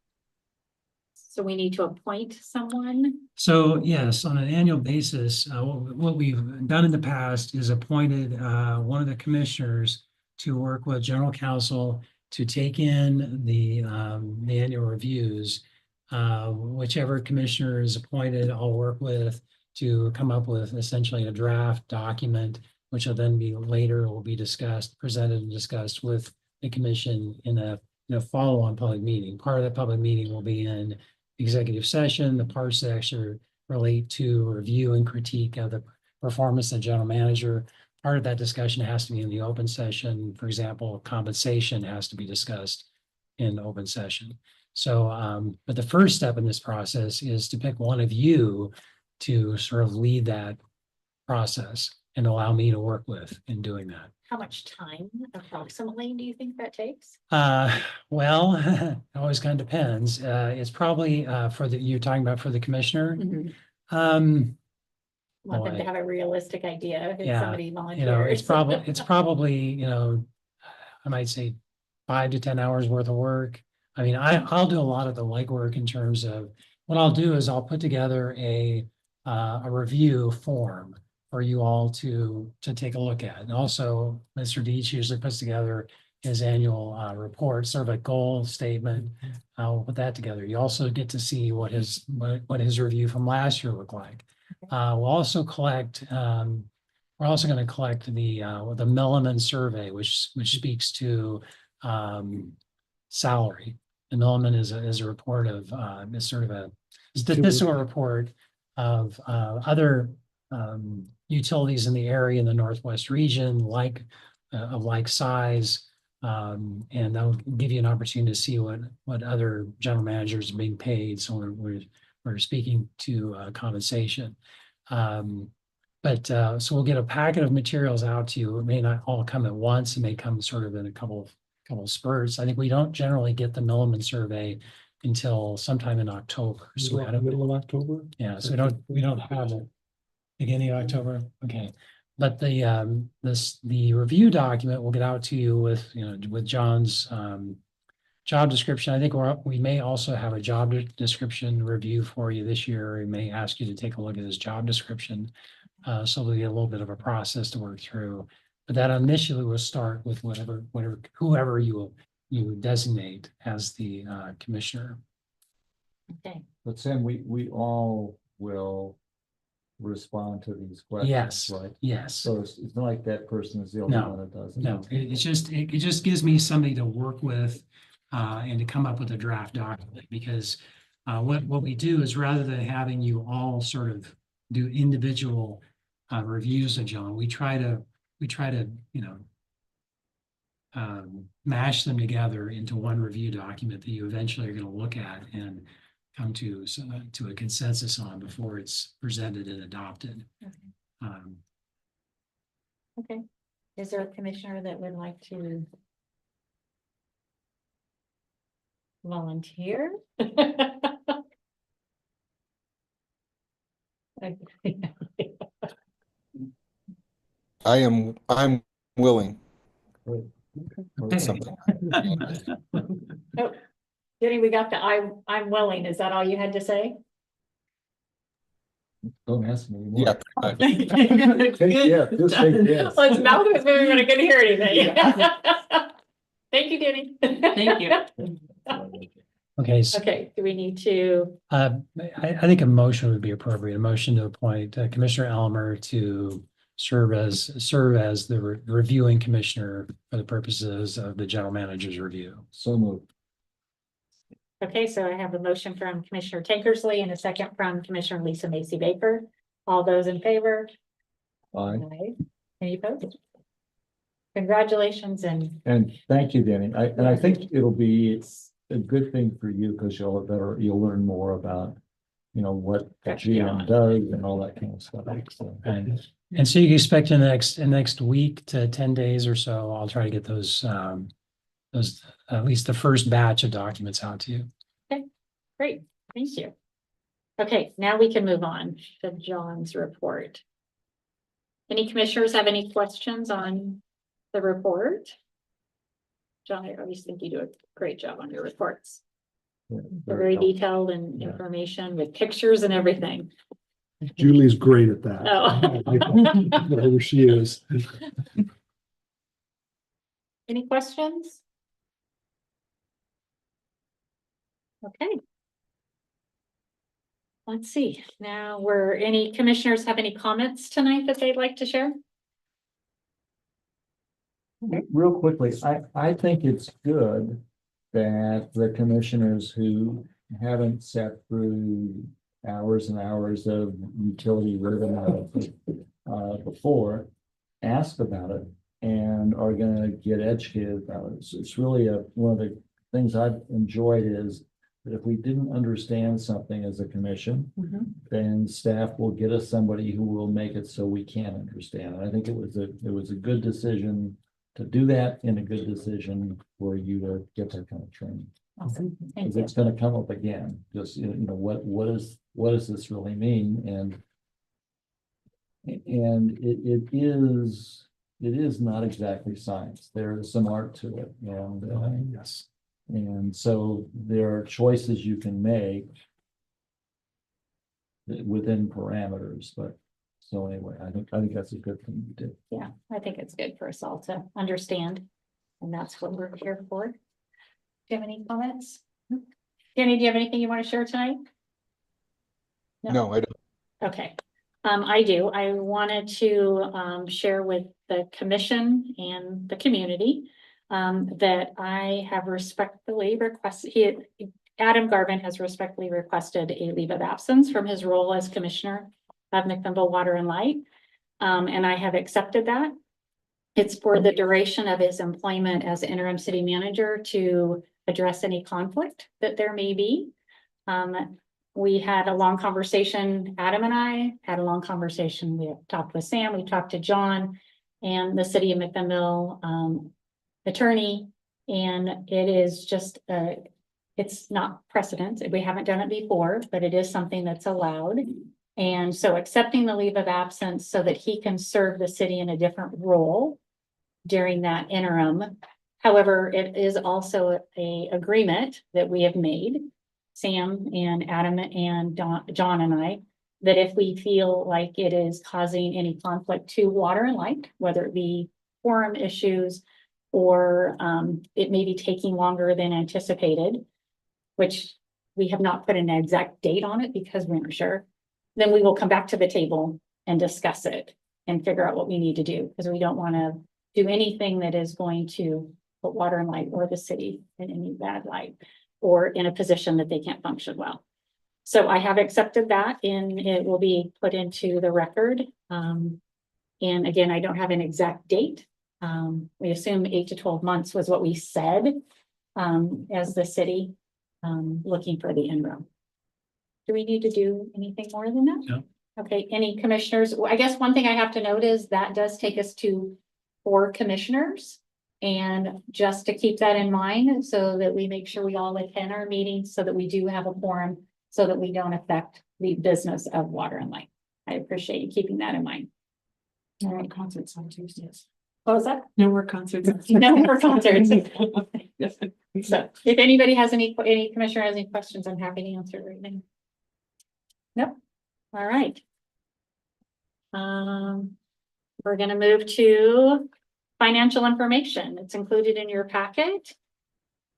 so we need to appoint someone. So yes, on an annual basis, what we've done in the past is appointed one of the commissioners to work with general counsel to take in the annual reviews. Whichever commissioner is appointed, I'll work with to come up with essentially a draft document, which will then be later will be discussed, presented and discussed with the commission in a follow-on public meeting. Part of that public meeting will be in executive session. The parts that actually relate to review and critique of the performance of the general manager. Part of that discussion has to be in the open session. For example, compensation has to be discussed in open session. So, but the first step in this process is to pick one of you to sort of lead that process and allow me to work with in doing that. How much time approximately do you think that takes? Well, it always kind of depends. It's probably you're talking about for the commissioner. Want them Boy. to have a realistic idea if Yeah, somebody It's volunteers. probably, I might say 5 to 10 hours worth of work. I mean, I'll do a lot of the legwork in terms of what I'll do is I'll put together a review form for you all to take a look at. And also, Mr. Deach usually puts together his annual report, sort of a goal statement. I'll put that together. You also get to see what his review from last year looked like. We'll also collect. We're also going to collect the Milliman survey, which speaks to salary. The Milliman is a report of is sort of a statistical report of other utilities in the area in the Northwest region, of like size. And that'll give you an opportunity to see what other general managers are being paid. So we're speaking to compensation. But so we'll get a packet of materials out to you. It may not all come at once. It may come sort of in a couple of spurts. I think we don't generally get the Milliman survey until sometime in October. So we had Middle of October? yeah, so we don't have it beginning of October. Okay. But the review document will get out to you with John's job description. I think we may also have a job description review for you this year. We may ask you to take a look at his job description. So we'll get a little bit of a process to work through. But that initially will start with whoever you designate as the commissioner. Okay, But Sam, we all will respond to these questions, Yes, right? yes. So it's not like that person is the only No, one that does it. No, it just gives me somebody to work with and to come up with a draft document, because what we do is, rather than having you all sort of do individual reviews of John, we try to, mash them together into one review document that you eventually are going to look at and come to a consensus on before it's presented and adopted. Okay. Is there a commissioner that would like to volunteer? I'm willing. Great. Or something. Oh, Jenny, we got the I'm willing. Is that all you had to say? Don't ask me Yeah. anymore. pretty much. Yeah, just say yes. Well, his mouth was moving when I couldn't hear anything. Thank you, Jenny. Thank you. Okay, Okay, do we need to, I think a motion would be appropriate, a motion to appoint Commissioner Elmer to serve as the reviewing commissioner for the purposes of the general manager's review. So moved. okay, so I have a motion from Commissioner Tankersley and a second from Commissioner Lisa Macy Baker. All those in favor? Aye. Aye. Any opposed? Congratulations and And thank you, Danny. I think it'll be a good thing for you because you'll learn more about, what the GM does and all that kind of stuff. So, And so you can expect in the next week to 10 days or so, I'll try to get those at least the first batch of documents out to you. great, thank you. Okay, now we can move on to John's report. Any commissioners have any questions on the report? John, I always think you do a great job on your reports. yeah, They're very helpful. detailed and Yeah. information with pictures and everything. Julie's great at that. Oh. Whatever she is. Any questions? Okay. Let's see, now any commissioners have any comments tonight that they'd like to share? Real quickly, I think it's good that the commissioners who haven't sat through hours and hours of utility revenue before ask about it and are gonna get educated about it. So it's really one of the things I've enjoyed is that if we didn't understand something as a commission, then staff will get us somebody who will make it so we can understand. And I think it was a good decision to do that and a good decision for you to get that kind of training. Awesome, thank Because you. it's gonna come up again, just, what does this really mean? And it is not exactly science. There is some art to it. And Yes. and so there are choices you can make within parameters, but so anyway, I think that's a good thing you did. Yeah, I think it's good for us all to understand, and that's what we're here for. Do you have any comments? Jenny, do you have anything you want to share tonight? No, I don't. Okay, I do. I wanted to share with the commission and the community that I have respectfully requested, Adam Garvin has respectfully requested a leave of absence from his role as commissioner of McMinnville Water and Light. And I have accepted that. It's for the duration of his employment as interim city manager to address any conflict that there may be. We had a long conversation, Adam and I had a long conversation. We have talked with Sam, we talked to John and the city of McMinnville attorney. And it is just, it's not precedent. We haven't done it before, but it is something that's allowed. And so accepting the leave of absence so that he can serve the city in a different role during that interim. However, it is also a agreement that we have made, Sam and Adam and John and I, that if we feel like it is causing any conflict to Water and Light, whether it be quorum issues or it may be taking longer than anticipated, which we have not put an exact date on it because we're not sure, then we will come back to the table and discuss it and figure out what we need to do, because we don't want to do anything that is going to put Water and Light or the city in any bad light or in a position that they can't function well. So I have accepted that and it will be put into the record. And again, I don't have an exact date. We assume 8 to 12 months was what we said as the city looking for the interim. Do we need to do anything more than that? No. Okay, any commissioners? I guess one thing I have to note is that does take us to 4 commissioners. And just to keep that in mind, so that we make sure we all attend our meetings, so that we do have a quorum, so that we don't affect the business of Water and Light. I appreciate you keeping that in mind. No more concerts on Tuesdays. What was that? No more concerts. No more concerts. So if anybody has any commissioner has any questions, I'm happy to answer everything. Nope. All right. We're gonna move to financial information. It's included in your packet.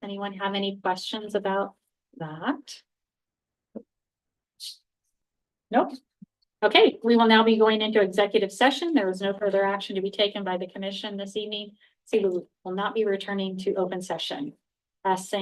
Anyone have any questions about that? Nope. Okay, we will now be going into executive session. There was no further action to be taken by the commission this evening. So we will not be returning to open session. Ask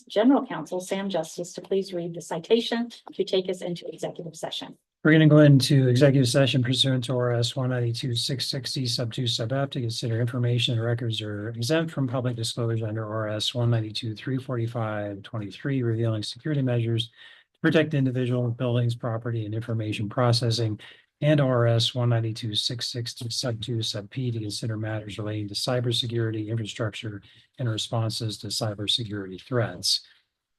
General Counsel Sam Justice to please read the citation to take us into executive session. We're going to go into executive session pursuant to RS 192-660 sub 2 sub F to consider information and records are exempt from public disclosure under RS 192-345-23, revealing security measures to protect individual buildings, property, and information processing, and RS 192-660 sub 2 sub P to consider matters relating to cybersecurity, infrastructure, and responses to cybersecurity threats.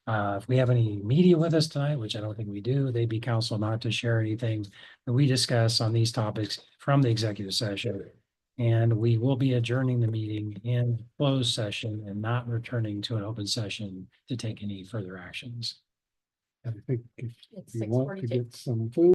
If we have any media with us tonight, which I don't think we do, they'd be counseled not to share anything that we discuss on these topics from the executive session. And we will be adjourning the meeting in closed session and not returning to an open session to take any further actions. I think if It's you want to 6:42. get some food.